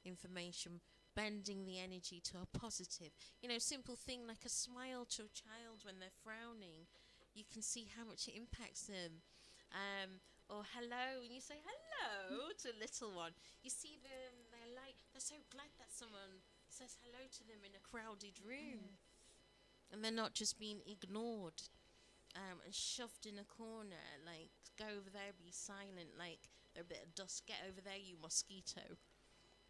information, bending the energy to a positive. You know, simple thing like a smile to a child when they're frowning. You can see how much it impacts them. Or hello, when you say hello to a little one, you see them, they're so glad that someone says hello to them in a crowded room. And they're not just being ignored and shoved in a corner, like, go over there, be silent, like, they're a bit of dust, get over there, you mosquito.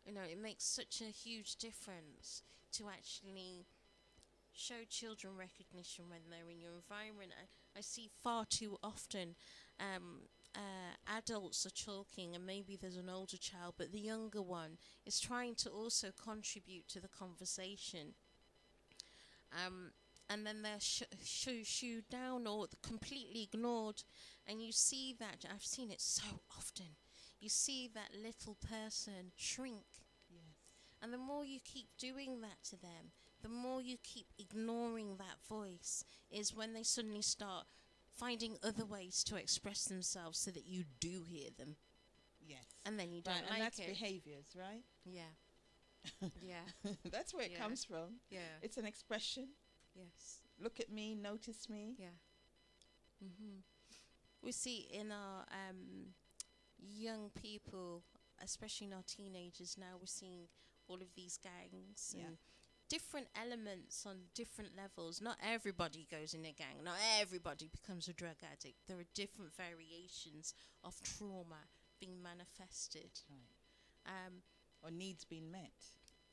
You know, it makes such a huge difference to actually show children recognition when they're in your environment. I see far too often adults are talking and maybe there's an older child, but the younger one is trying to also contribute to the conversation. And then they're shooed down or completely ignored. And you see that, I've seen it so often. You see that little person shrink. Yes. And the more you keep doing that to them, the more you keep ignoring that voice is when they suddenly start finding other ways to express themselves so that you do hear them. Yes. And then you don't Right, like and that's it. behaviors, right? Yeah. Yeah. That's where it Yeah. comes from. Yeah. It's an expression. Yes. Look at me, notice me. Yeah. We see in our young people, especially in our teenagers now, we're seeing all of these gangs Yeah. and different elements on different levels. Not everybody goes in a gang. Not everybody becomes a drug addict. There are different variations of trauma being manifested. Right. Or needs being met.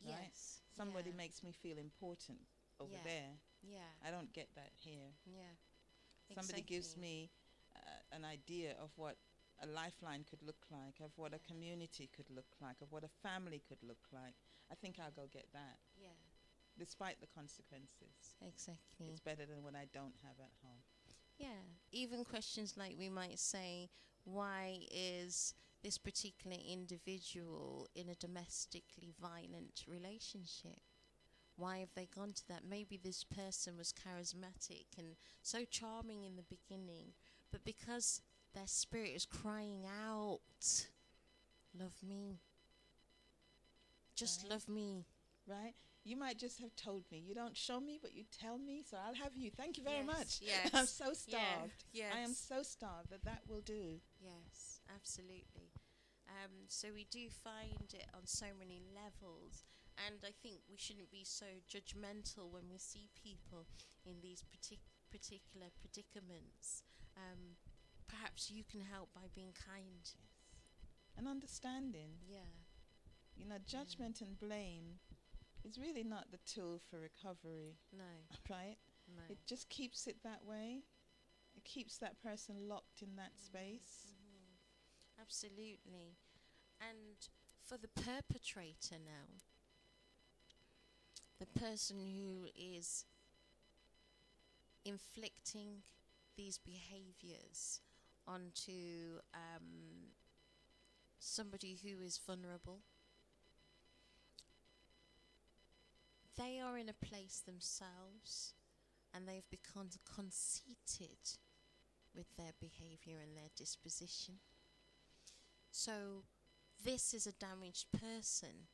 Right? Yes. Somebody Yeah. makes me feel important over Yeah. there. Yeah. I don't get that here. Yeah. Somebody gives Exactly. me an idea of what a lifeline could look like, of what a community could look like, of what a family could look like. I think I'll go get that, Yeah. despite the consequences. Exactly. It's better than what I don't have at home. Yeah, even questions like we might say, why is this particular individual in a domestically violent relationship? Why have they gone to that? Maybe this person was charismatic and so charming in the beginning, but because their spirit is crying out, love me. Just Right. love me. Right? You might just have told me. You don't show me, but you tell me, so I'll have you. Thank you very Yes, much. yes, I'm so yeah, starved. yes. I am so starved that will do. Yes, absolutely. So we do find it on so many levels, and I think we shouldn't be so judgmental when we see people in these particular predicaments. Perhaps you can help by being kind. Yes. And understanding. Yeah. You know, judgment and blame is really not the tool for recovery, No. right? No. It just keeps it that way. It keeps that person locked in that space. Absolutely. And for the perpetrator now, the person who is inflicting these behaviors onto somebody who is vulnerable, they are in a place themselves and they've become conceited with their behavior and their disposition. So this is a damaged person,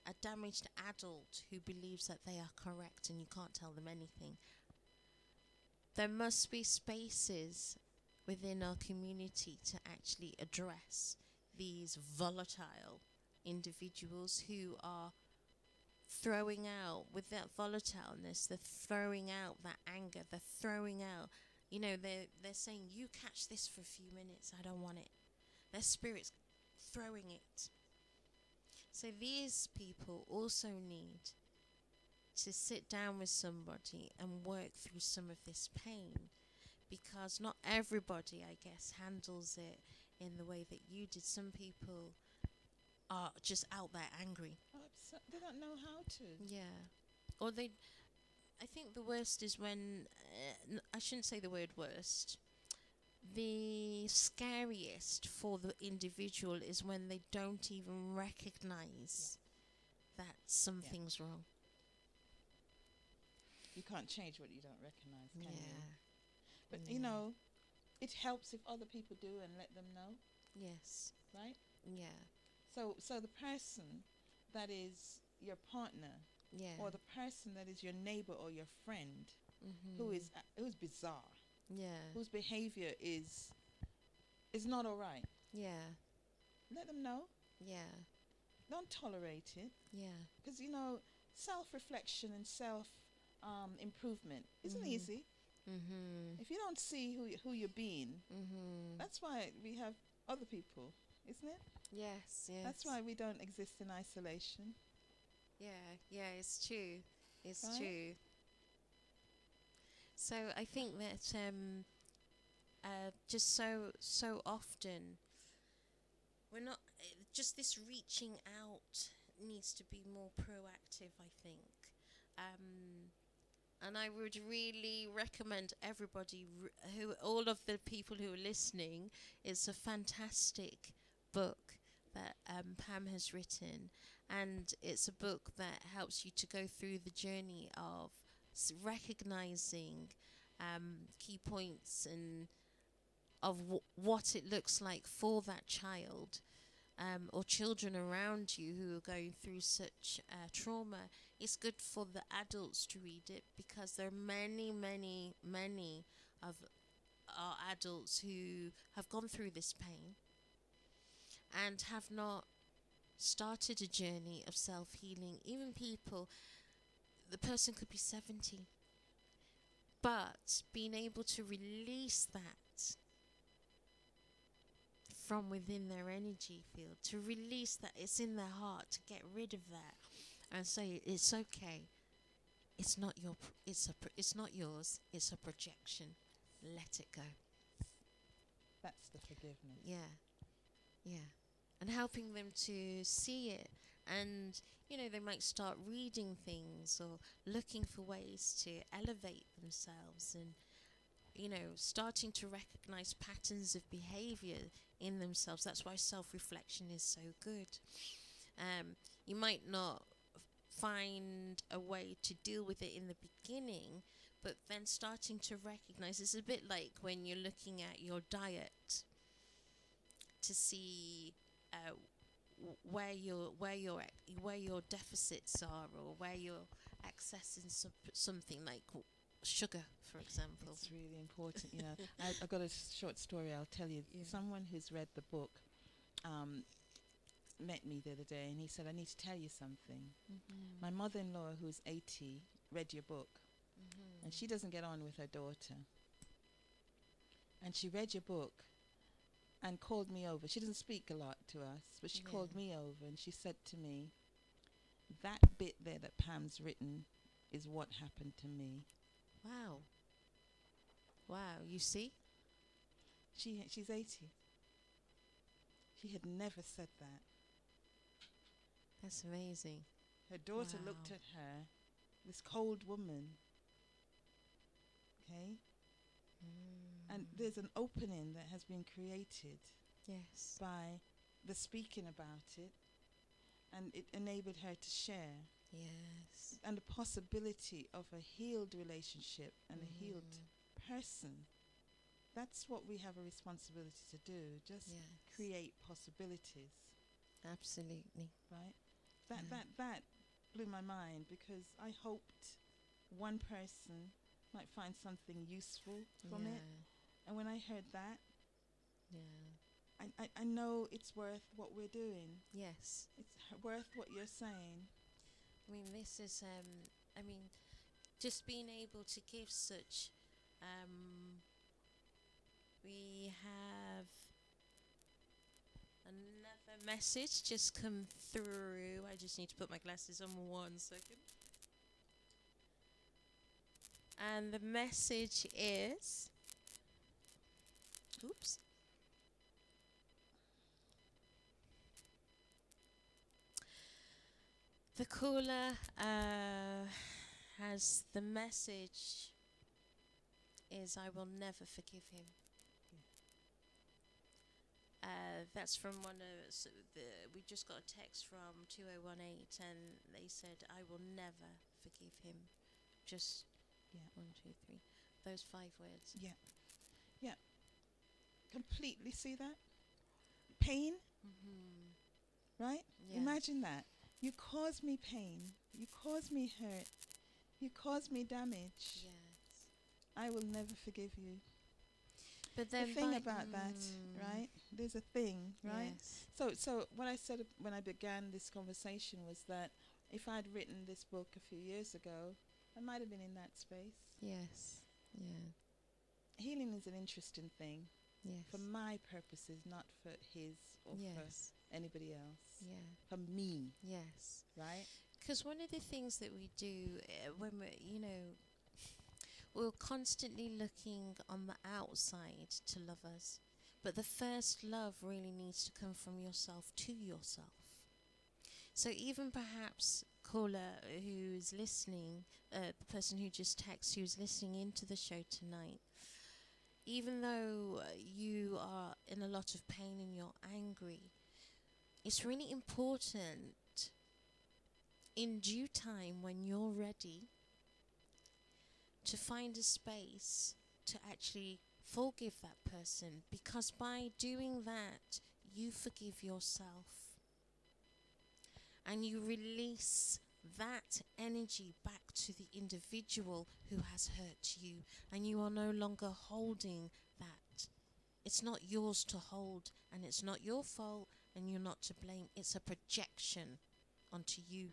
a damaged adult who believes that they are correct and you can't tell them anything. There must be spaces within our community to actually address these volatile individuals who are throwing out, with that volatileness, they're throwing out that anger, they're throwing out, they're saying, you catch this for a few minutes, I don't want it. Their spirit's throwing it. So these people also need to sit down with somebody and work through some of this pain, because not everybody, I guess, handles it in the way that you did. Some people are just out there angry. They don't know how to. Yeah. Or I think the worst is when, I shouldn't say the word worst. The scariest for the individual is when they don't even recognize that something's wrong. You can't change what you don't recognize, can you? Yeah. But, Yeah. it helps if other people do and let them know, Yes. right? Yeah. So the person that is your partner, Yeah. or the person that is your neighbor or your friend, Mm-hmm. who's bizarre, Yeah. whose behavior is not all right, Yeah. let them know. Yeah. Don't tolerate it, Yeah. because self-reflection and self-improvement isn't Mhm. easy. Mm-hmm. If you don't see who you're being, Mm-hmm. that's why we have other people, isn't it? Yes. Yes. That's why we don't exist in isolation. Yeah. Yeah. It's true. It's Right? true. So I think that just so often we're not just this reaching out needs to be more proactive, I think. And I would really recommend everybody all of the people who are listening, it's a fantastic book that Pam has written, and it's a book that helps you to go through the journey of recognizing key points and of what it looks like for that child or children around you who are going through such trauma. It's good for the adults to read it because there are many, many, many of our adults who have gone through this pain and have not started a journey of self-healing. Even people, the person could be 70, but being able to release that from within their energy field, to release that, it's in their heart, to get rid of that and say it's okay, it's not it's not yours, it's a projection, let it go. That's the forgiveness. Yeah, and helping them to see it, and they might start reading things or looking for ways to elevate themselves, and starting to recognize patterns of behavior in themselves. That's why self-reflection is so good. You might not find a way to deal with it in the beginning, but then starting to recognize, it's a bit like when you're looking at your diet to see where your deficits are, or where you're accessing something like sugar, for example. It's really important. I've got a short story I'll tell you. Yeah. Someone who's read the book met me the other day, and he said, I need to tell you something. Mm-hmm. My mother-in-law, who's 80, read your book, and she doesn't get on with her daughter. And she read your book and called me over. She doesn't speak a lot to us, but she called me over, and she said to me, that bit there that Pam's written is what happened to me. Wow, you see? She's 80. She had never said that. That's amazing. Her daughter looked at her, this cold woman. Okay? And there's an opening that has been created by the speaking about it, and it enabled her to share. Yes. And the possibility of a healed relationship and a healed person. That's what we have a responsibility to do. Just create possibilities. Absolutely. Right? That blew my mind, because I hoped one person might find something useful from it. And when I heard that, I know it's worth what we're doing. Yes. It's worth what you're saying. I mean, this is, just being able to give such, we have another message just come through. I just need to put my glasses on 1 second. And the message is, oops. The caller has the message is, I will never forgive him. That's from one of we just got a text from 2018, and they said, I will never forgive him. Just 1, 2, 3. Those 5 words. Yeah. Completely see that? Pain? Right? Yes. Imagine that. You cause me pain. You cause me hurt. You cause me damage. Yes. I will never forgive you. But then the thing about that, right? There's a thing, right? Yes. So what I said when I began this conversation was that if I'd written this book a few years ago, I might have been in that space. Yes. Yeah. Healing is an interesting thing. Yes. For my purposes, not for his or for anybody else. Yeah. For me. Yes. Right? Because one of the things that we do when we're constantly looking on the outside to love us, but the first love really needs to come from yourself to yourself. So even perhaps caller who's listening, the person who just texted, who's listening into the show tonight, even though you are in a lot of pain and you're angry, it's really important in due time when you're ready to find a space to actually forgive that person, because by doing that you forgive yourself and you release that energy back to the individual who has hurt you, and you are no longer holding that. It's not yours to hold, and it's not your fault, and you're not to blame. It's a projection onto you.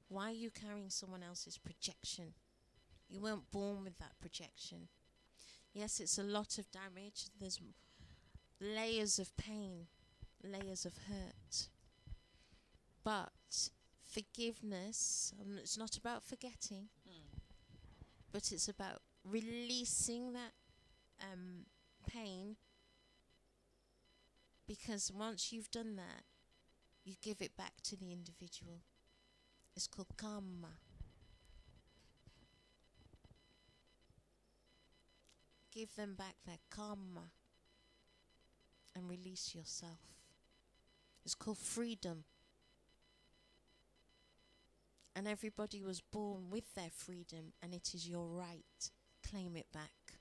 Why are you carrying someone else's projection? You weren't born with that projection. Yes, it's a lot of damage. There's layers of pain, layers of hurt. But forgiveness, it's not about forgetting, but it's about releasing that pain, because once you've done that, you give it back to the individual. It's called karma. Give them back their karma and release yourself. It's called freedom. And everybody was born with their freedom, and it is your right. Claim it back.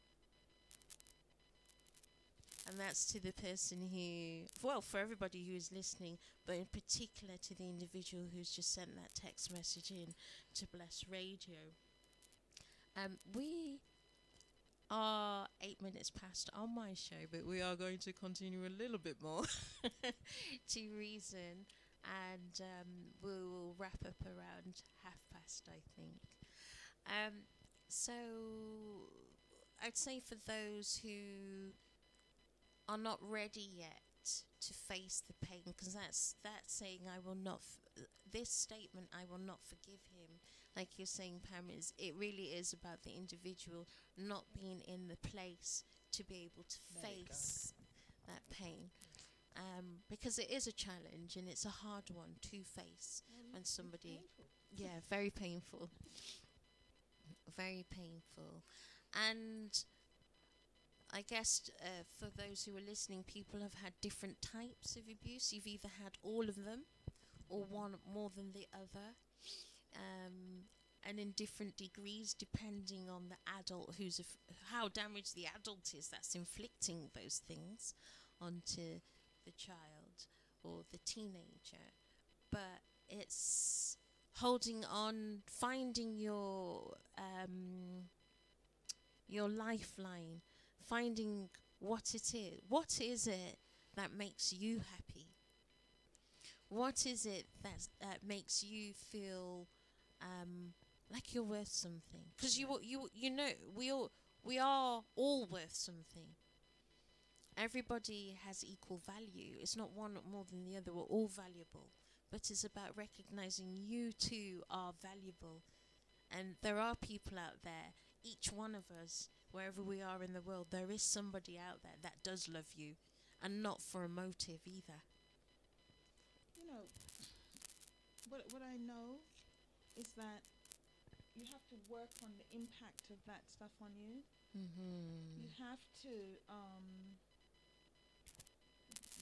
And that's to the person who, well, for everybody who is listening, but in particular to the individual who's just sent that text message in to Bless Radio. We are 8 minutes past on my show, but we are going to continue a little bit more to reason, and we'll wrap up around past, I think. So I'd say for those who are not ready yet to face the pain, because that's saying I will not this statement, I will not forgive him, like you're saying, Pam, it really is about the individual not being in the place to be able to face that pain, because it is a challenge and it's a hard one to face when somebody very painful, very painful. And I guess for those who are listening, people have had different types of abuse. You've either had all of them or one more than the other, and in different degrees depending on the adult how damaged the adult is that's inflicting those things onto the child or the teenager. But it's holding on, finding your lifeline, finding what it is. What is it that makes you happy? What is it that makes you feel like you're worth something? Because you know, we are all worth something. Everybody has equal value. It's not one more than the other. We're all valuable. But it's about recognizing you too are valuable. And there are people out there, each one of us, wherever we are in the world, there is somebody out there that does love you, and not for a motive either. You know, what I know is that you have to work on the impact of that stuff on you. You have to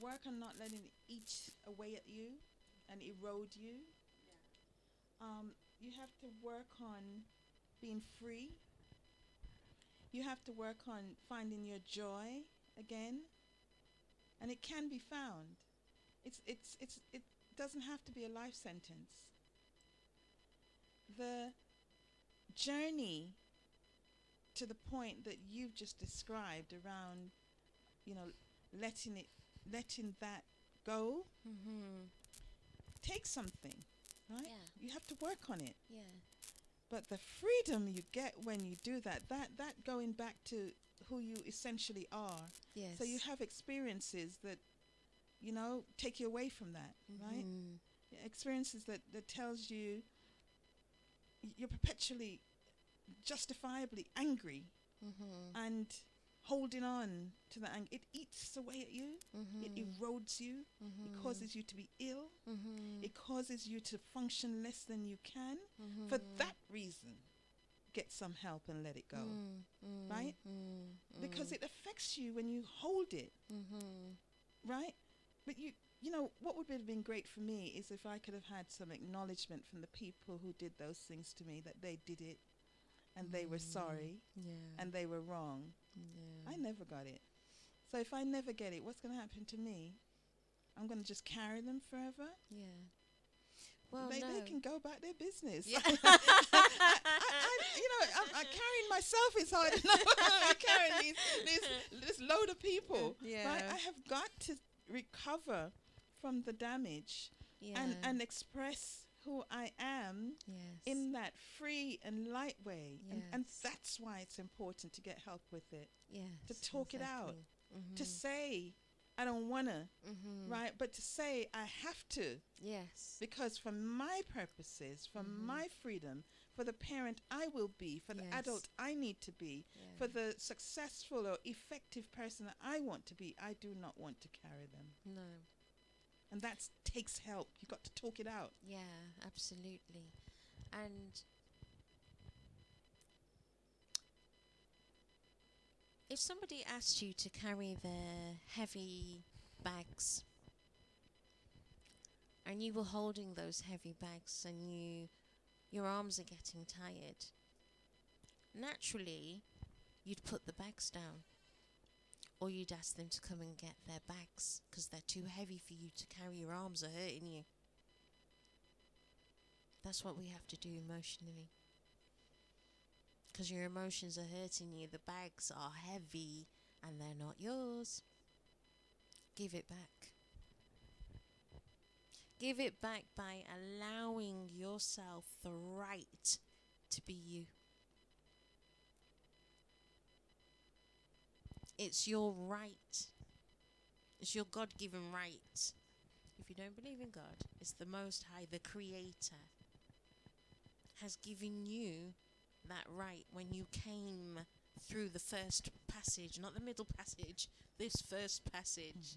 work on not letting it eat away at you and erode you. You have to work on being free. You have to work on finding your joy again, and it can be found. It doesn't have to be a life sentence. The journey to the point that you've just described around, you know, letting that go, takes something, right? Yeah. You have to work on it. Yeah. But the freedom you get when you do that going back to who you essentially are. Yes. So you have experiences that, you know, take you away from that, right? Yeah, experiences that tells you you're perpetually, justifiably angry and holding on to the anger. It eats away at you. It erodes you. It causes you to be ill. It causes you to function less than you can. For that reason, get some help and let it go, right? Because it affects you when you hold it, right? But you know, what would have been great for me is if I could have had some acknowledgement from the people who did those things to me, that they did it and they were sorry Yeah. and they were wrong. Yeah. I never got it. So if I never get it, what's going to happen to me? I'm going to just carry them forever? Yeah. Well, they no. can go about their business. Yeah. I'm carrying myself is hard enough. I'm carrying this load of people. Yeah. Right? I have got to recover from the damage Yeah. and express who I am Yes. in that free and light way. And Yes. that's why it's important to get help with it, Yes. to talk it out, Mm-hmm. to say, I don't want to, Mm-hmm. right? But to say, I have to, Yes. because for my purposes, for my freedom, for the parent I will be, for the Yes. adult I need to be, Yeah. for the successful or effective person that I want to be, I do not want to carry them. No. And that takes help. You've got to talk it out. Yeah, absolutely. And if somebody asked you to carry their heavy bags and you were holding those heavy bags and your arms are getting tired, naturally you'd put the bags down, or you'd ask them to come and get their bags because they're too heavy for you to carry. Your arms are hurting you. That's what we have to do emotionally, because your emotions are hurting you. The bags are heavy and they're not yours. Give it back. Give it back by allowing yourself the right to be you. It's your right. It's your God-given right. If you don't believe in God, it's the Most High, the Creator, has given you that right when you came through the first passage, not the middle passage, this first passage.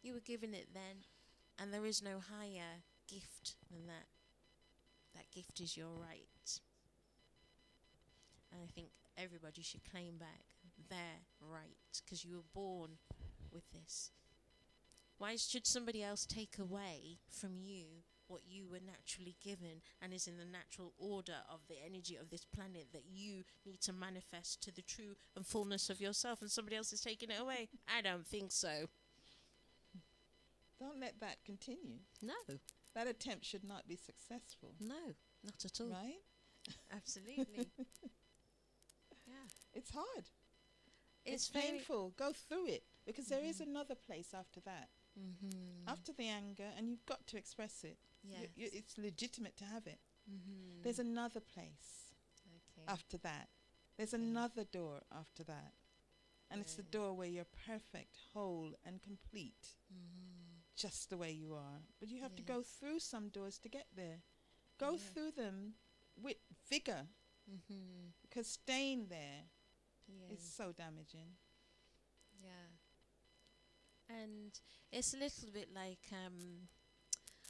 You were given it then, and there is no higher gift than that. That gift is your right. And I think everybody should claim back their right, because you were born with this. Why should somebody else take away from you what you were naturally given and is in the natural order of the energy of this planet that you need to manifest to the true and fullness of yourself, and somebody else is taking it away? I don't think so. Don't let that continue. No. That attempt should not be successful. No, not at all. Right? Absolutely. Yeah. It's hard. It's painful. Go through it, because there is another place after that. Mm-hmm. After the anger, and you've got to express it. Yes. It's legitimate to have it. Mm-hmm. There's another place Okay. after that. There's Okay. another door after that. And it's the Right. door where you're perfect, whole, and complete, Mm-hmm. just the way you are. But you have to Yes. go through some doors to get there. Go Yeah. through them with vigor, Mm-hmm. because staying there Yeah. is so damaging. Yeah. And it's a little bit like,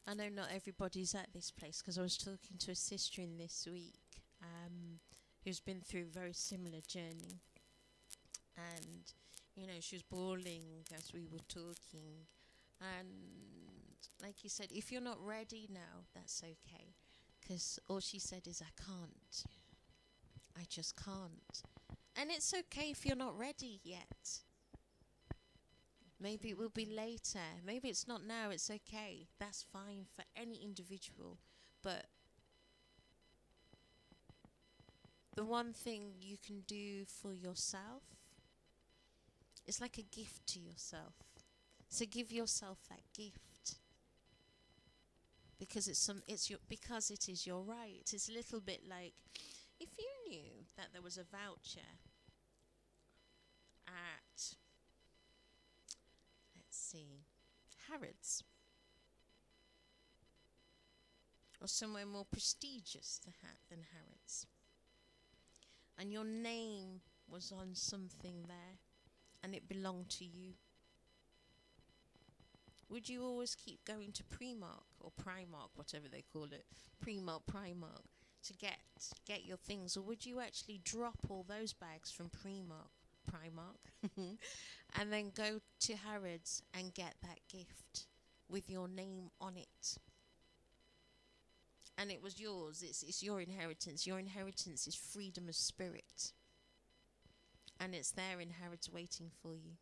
I know not everybody's at this place, because I was talking to a sister in this week who's been through a very similar journey. And, you know, she was bawling as we were talking. And like you said, if you're not ready now, that's okay. Because all she said is, I can't. I just can't. And it's okay if you're not ready yet. Maybe it will be later. Maybe it's not now. It's okay. That's fine for any individual. But the one thing you can do for yourself is like a gift to yourself. So give yourself that gift, because because it is your right. It's a little bit like if you knew that there was a voucher at, let's see, Harrods, or somewhere more prestigious than Harrods, and your name was on something there and it belonged to you, would you always keep going to Primark or Primark, whatever they call it, Primark, to get your things? Or would you actually drop all those bags from Primark, Primark, and then go to Harrods and get that gift with your name on it. And it was yours. It's your inheritance. Your inheritance is freedom of spirit. And it's there in Harrods waiting for you.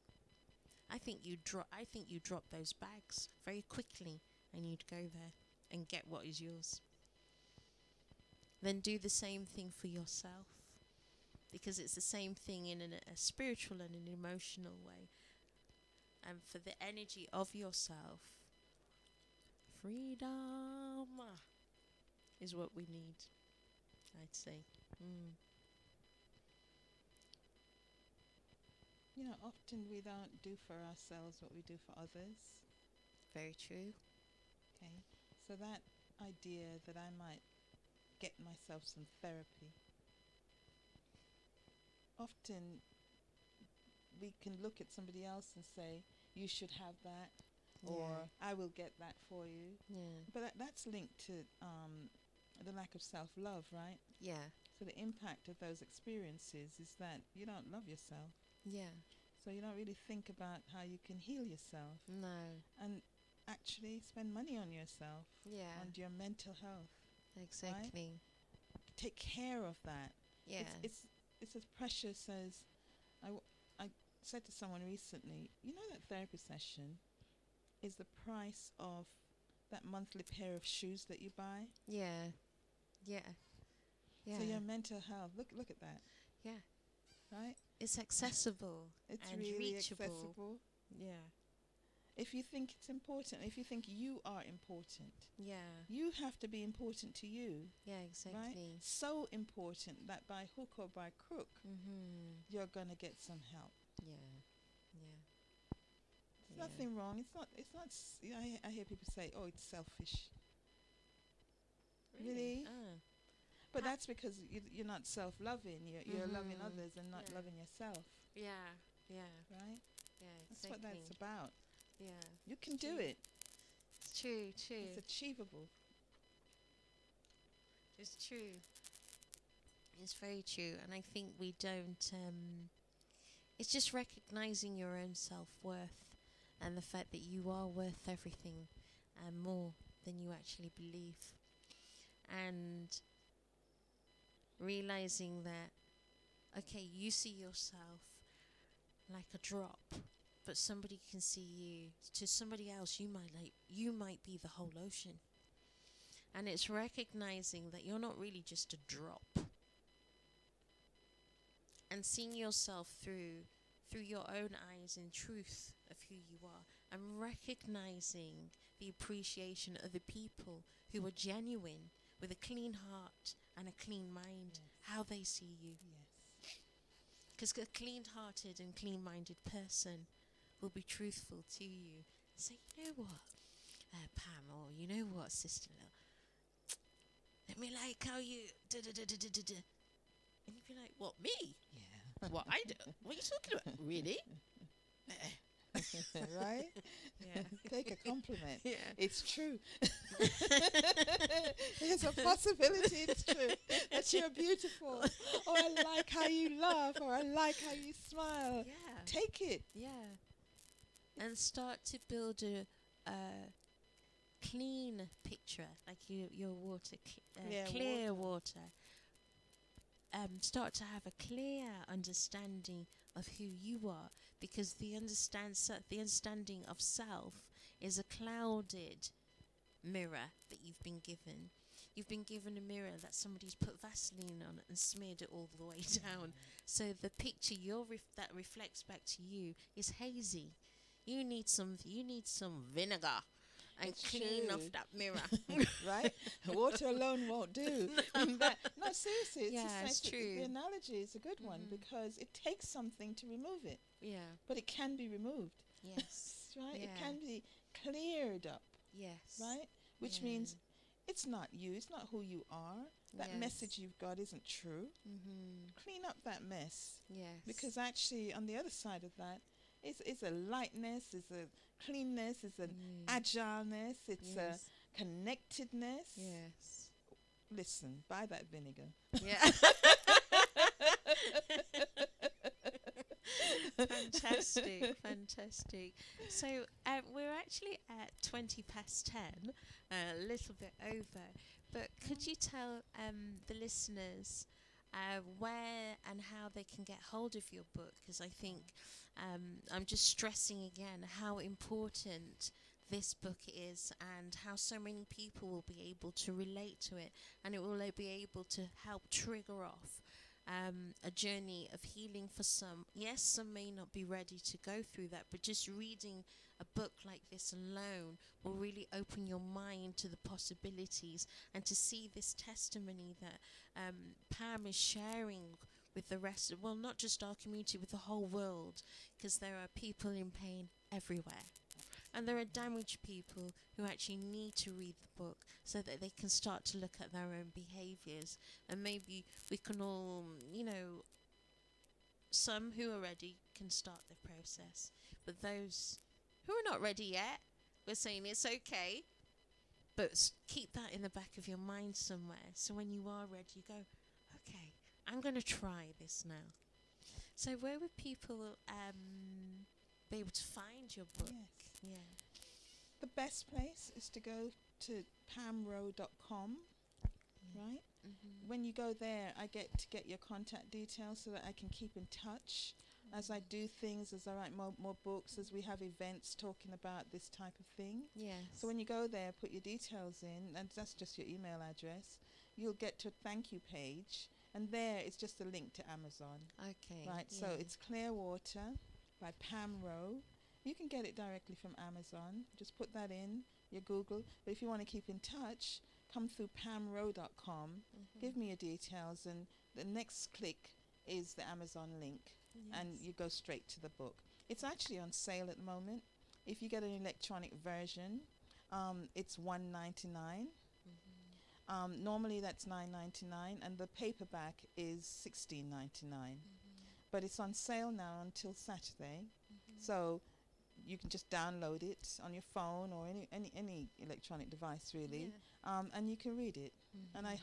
I think you drop those bags very quickly and you'd go there and get what is yours. Then do the same thing for yourself, because it's the same thing in a spiritual and an emotional way. And for the energy of yourself, freedom is what we need, I'd say. You know, often we don't do for ourselves what we do for others. Very true. Okay, so that idea that I might get myself some therapy, often we can look at somebody else and say, you should have that, or I will get that for you. Yeah. But that's linked to the lack of self-love, right? Yeah. So the impact of those experiences is that you don't love yourself. Yeah. So you don't really think about how you can heal yourself. No. And actually spend money on yourself. Yeah. And your mental health. Exactly. Right? Take care of that. Yeah. It's as precious as I said to someone recently, you know, that therapy session is the price of that monthly pair of shoes that you buy. Yeah. Yeah. Yeah. So your mental health, look at that. Yeah. Right? It's accessible. It's and really reachable. accessible. Yeah. If you think it's important, if you think you are important, Yeah. you have to be important to you. Yeah, exactly. Right? So important that by hook or by crook, you're going to get some help. Yeah. Yeah. There's nothing wrong. It's not, I hear people say, oh, it's selfish. Really? But that's because you're not self-loving. You're loving others and not loving yourself. Yeah. Yeah. Right? Yeah, exactly. That's what that's about. Yeah. You can do it. It's true, true. It's achievable. It's true. It's very true. And I think we don't... it's just recognizing your own self-worth and the fact that you are worth everything and more than you actually believe. And realizing that, okay, you see yourself like a drop, but somebody can see you. To somebody else, you might be the whole ocean. And it's recognizing that you're not really just a drop, and seeing yourself through your own eyes in truth of who you are, and recognizing the appreciation of the people who are genuine with a clean heart and a clean mind, how they see you. Yes. Because a clean-hearted and clean-minded person will be truthful to you. Say, you know what, Pam, or you know what, Sister Lil, let me like how you da-da-da-da-da-da. And you'd be like, what, me? Yeah. What I do? What are you talking about? Really? Right? Yeah. Take a compliment. Yeah. It's true. There's a possibility it's true. That you're beautiful. Or I like how you laugh. Or I like how you smile. Yeah. Take it. Yeah. And start to build a clean picture, like your water, clear water. Start to have a clear understanding of who you are, because the understanding of self is a clouded mirror that you've been given. You've been given a mirror that somebody's put Vaseline on and smeared it all the way down. So the picture that reflects back to you is hazy. You need some vinegar and It's clean true. off that mirror. Right? Water alone won't do. No, seriously. It's true. The analogy is a good one, because it takes something to remove it. Yeah. But it can be removed. Yes. Right? It Yeah. can be cleared up. Yes. Right? Which Yeah. means it's not you. It's not who you are. That Yes. message you've got isn't true. Clean up that mess. Yes. Because actually, on the other side of that, it's a lightness, it's a cleanness, it's an agileness, it's Yes. a connectedness. Yes. Listen, buy that vinegar. Yeah. Fantastic, fantastic. So we're actually at 10:20, a little bit over. But could you tell the listeners where and how they can get hold of your book? Because I think I'm just stressing again how important this book is and how so many people will be able to relate to it, and it will be able to help trigger off a journey of healing for some. Yes, some may not be ready to go through that, but just reading a book like this alone will really open your mind to the possibilities, and to see this testimony that Pam is sharing with the rest of, well, not just our community, with the whole world, because there are people in pain everywhere. And there are damaged people who actually need to read the book so that they can start to look at their own behaviours. And maybe we can all, some who are ready can start the process. But those who are not ready yet, we're saying it's okay. But keep that in the back of your mind somewhere. So when you are ready, you go, okay, I'm going to try this now. So where would people be able to find your book? Yes. Yeah. The best place is to go to pamrowe.com, right? Mm-hmm. When you go there, I get to get your contact details so that I can keep in touch as I do things, as I write more books, as we have events talking about this type of thing. Yes. So when you go there, put your details in, and that's just your email address. You'll get to a thank you page, and there it's just a link to Amazon. Okay. Right, so it's Clearwater by Pam Rowe. You can get it directly from Amazon. Just put that in your Google. But if you want to keep in touch, come through pamrowe.com. Give me your details, and the next click is the Amazon link, and you go straight to the book. It's actually on sale at the moment. If you get an electronic version, it's $1.99. Normally that's $9.99, and the paperback is $16.99. But it's on sale now until Saturday, so you can just download it on your phone or any electronic device, really, and you can read it. And I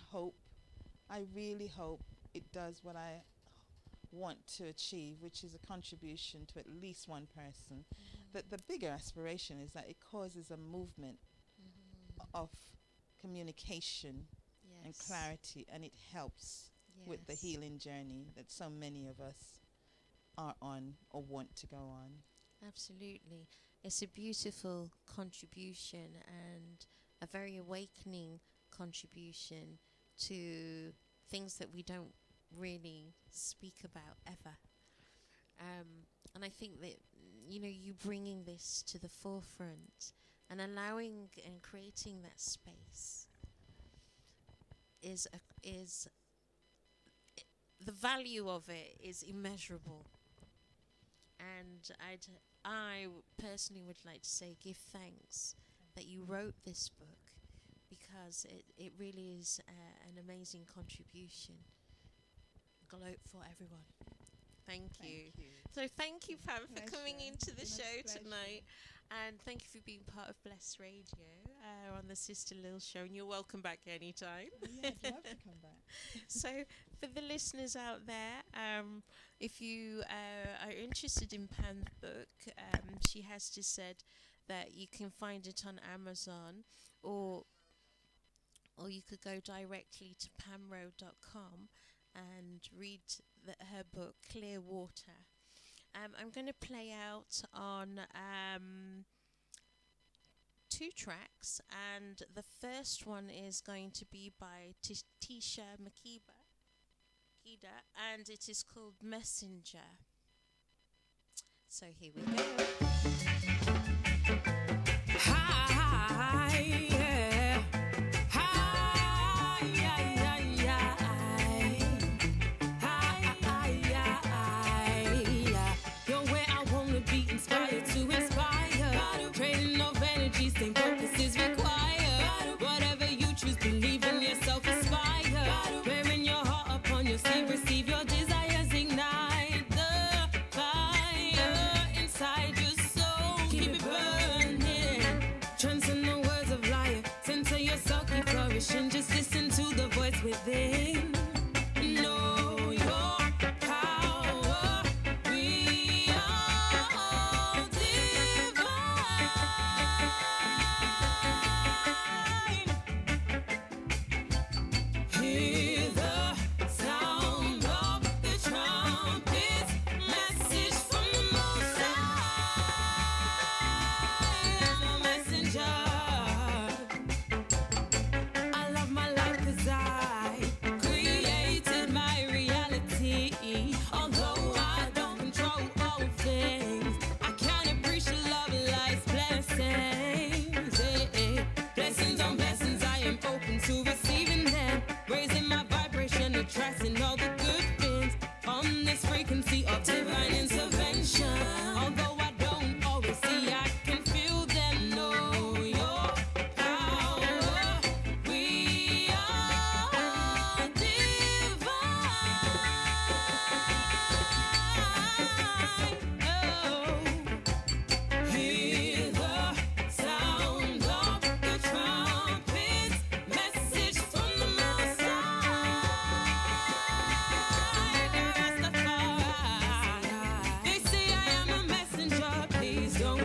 really hope it does what I want to achieve, which is a contribution to at least one person. The bigger aspiration is that it causes a movement of communication and clarity, and it helps with the healing journey that so many of us are on or want to go on. Absolutely. It's a beautiful contribution and a very awakening contribution to things that we don't really speak about ever. And I think that, you bringing this to the forefront and allowing and creating that space is the value of it is immeasurable. And I personally would like to say, give thanks that you wrote this book, because it really is an amazing contribution for everyone. Thank you. So thank you, Pam, for coming into the show tonight. And thank you for being part of Bless Radio on the Sista Lil show. And you're welcome back anytime. Yeah, I'd love to come back. So for the listeners out there, if you are interested in Pam's book, she has just said that you can find it on Amazon, or you could go directly to pamrowe.com and read her book, Clearwater. I'm going to play out on 2 tracks, and the first one is going to be by Tisha Makeda, and it is called Messenger. So here we go. Hi, yeah. Hi, yeah, yeah, yeah. Hi, yeah. You're where I wanna be, inspired to inspire. Trading off energy, same focus is required. Whatever you choose, believe in yourself, aspire. Wearing your heart upon your sleeve, receive your desires, ignite the fire inside your soul. Keep it burning. Transcend the words of liar. Center yourself, keep flourishing. Just listen to the voice within. Know your power. We are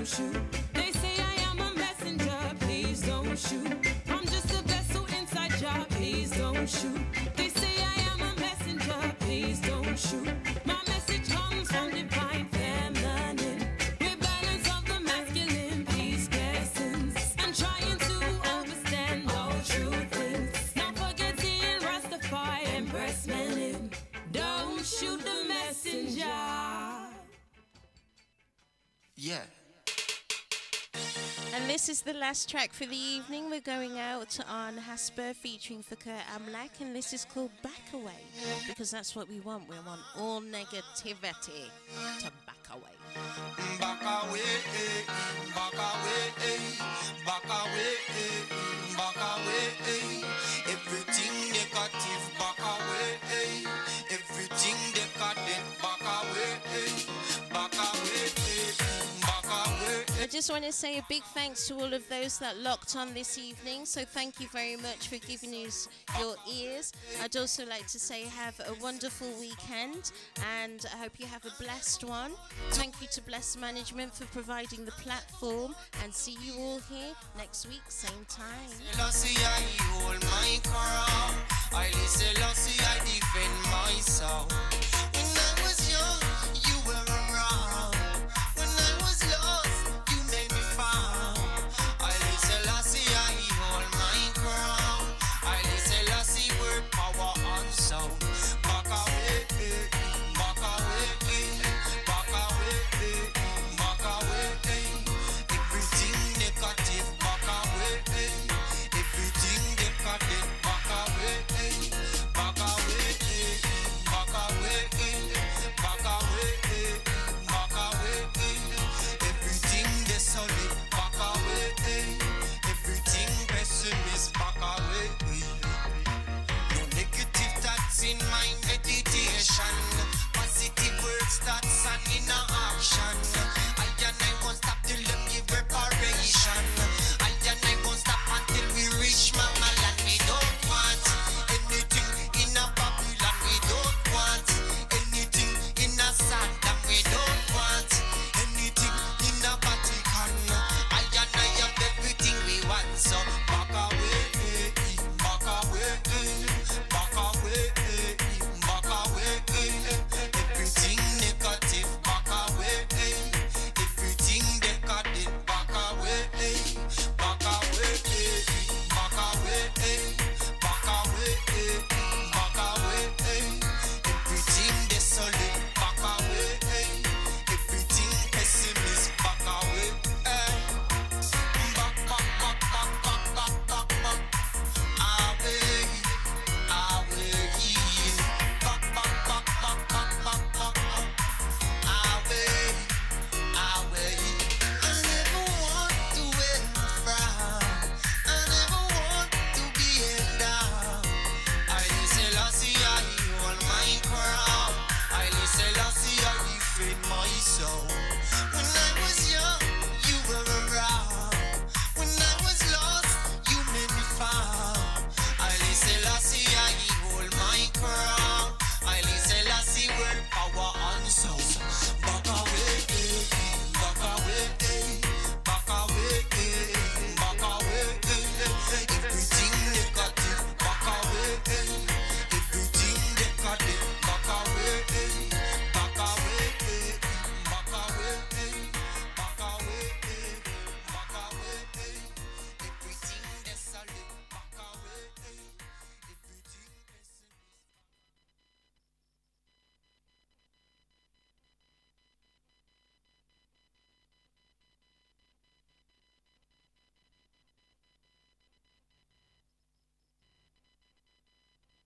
shoot. They say I am a messenger, please don't shoot. I'm just a vessel inside Jah, please don't shoot. They say I am a messenger, please don't shoot. My message comes from divine feminine. With balance of the masculine, peace, blessings. And trying to understand all true things. Not forgetting Rastafari and breastmen. Don't shoot the messenger. Yeah. And this is the last track for the evening. We're going out on Hasper featuring Fakir Amlak, and this is called Back Away, because that's what we want. We want all negativity to back away. Back away, back away, back away, back away. Everything negative, back away. Everything decadent, back away, back away, back away. I just want to say a big thanks to all of those that locked on this evening. So thank you very much for giving us your ears. I'd also like to say have a wonderful weekend, and I hope you have a blessed one. Thank you to Bless Management for providing the platform, and see you all here next week, same time. I hold my crown. I listen, I defend myself.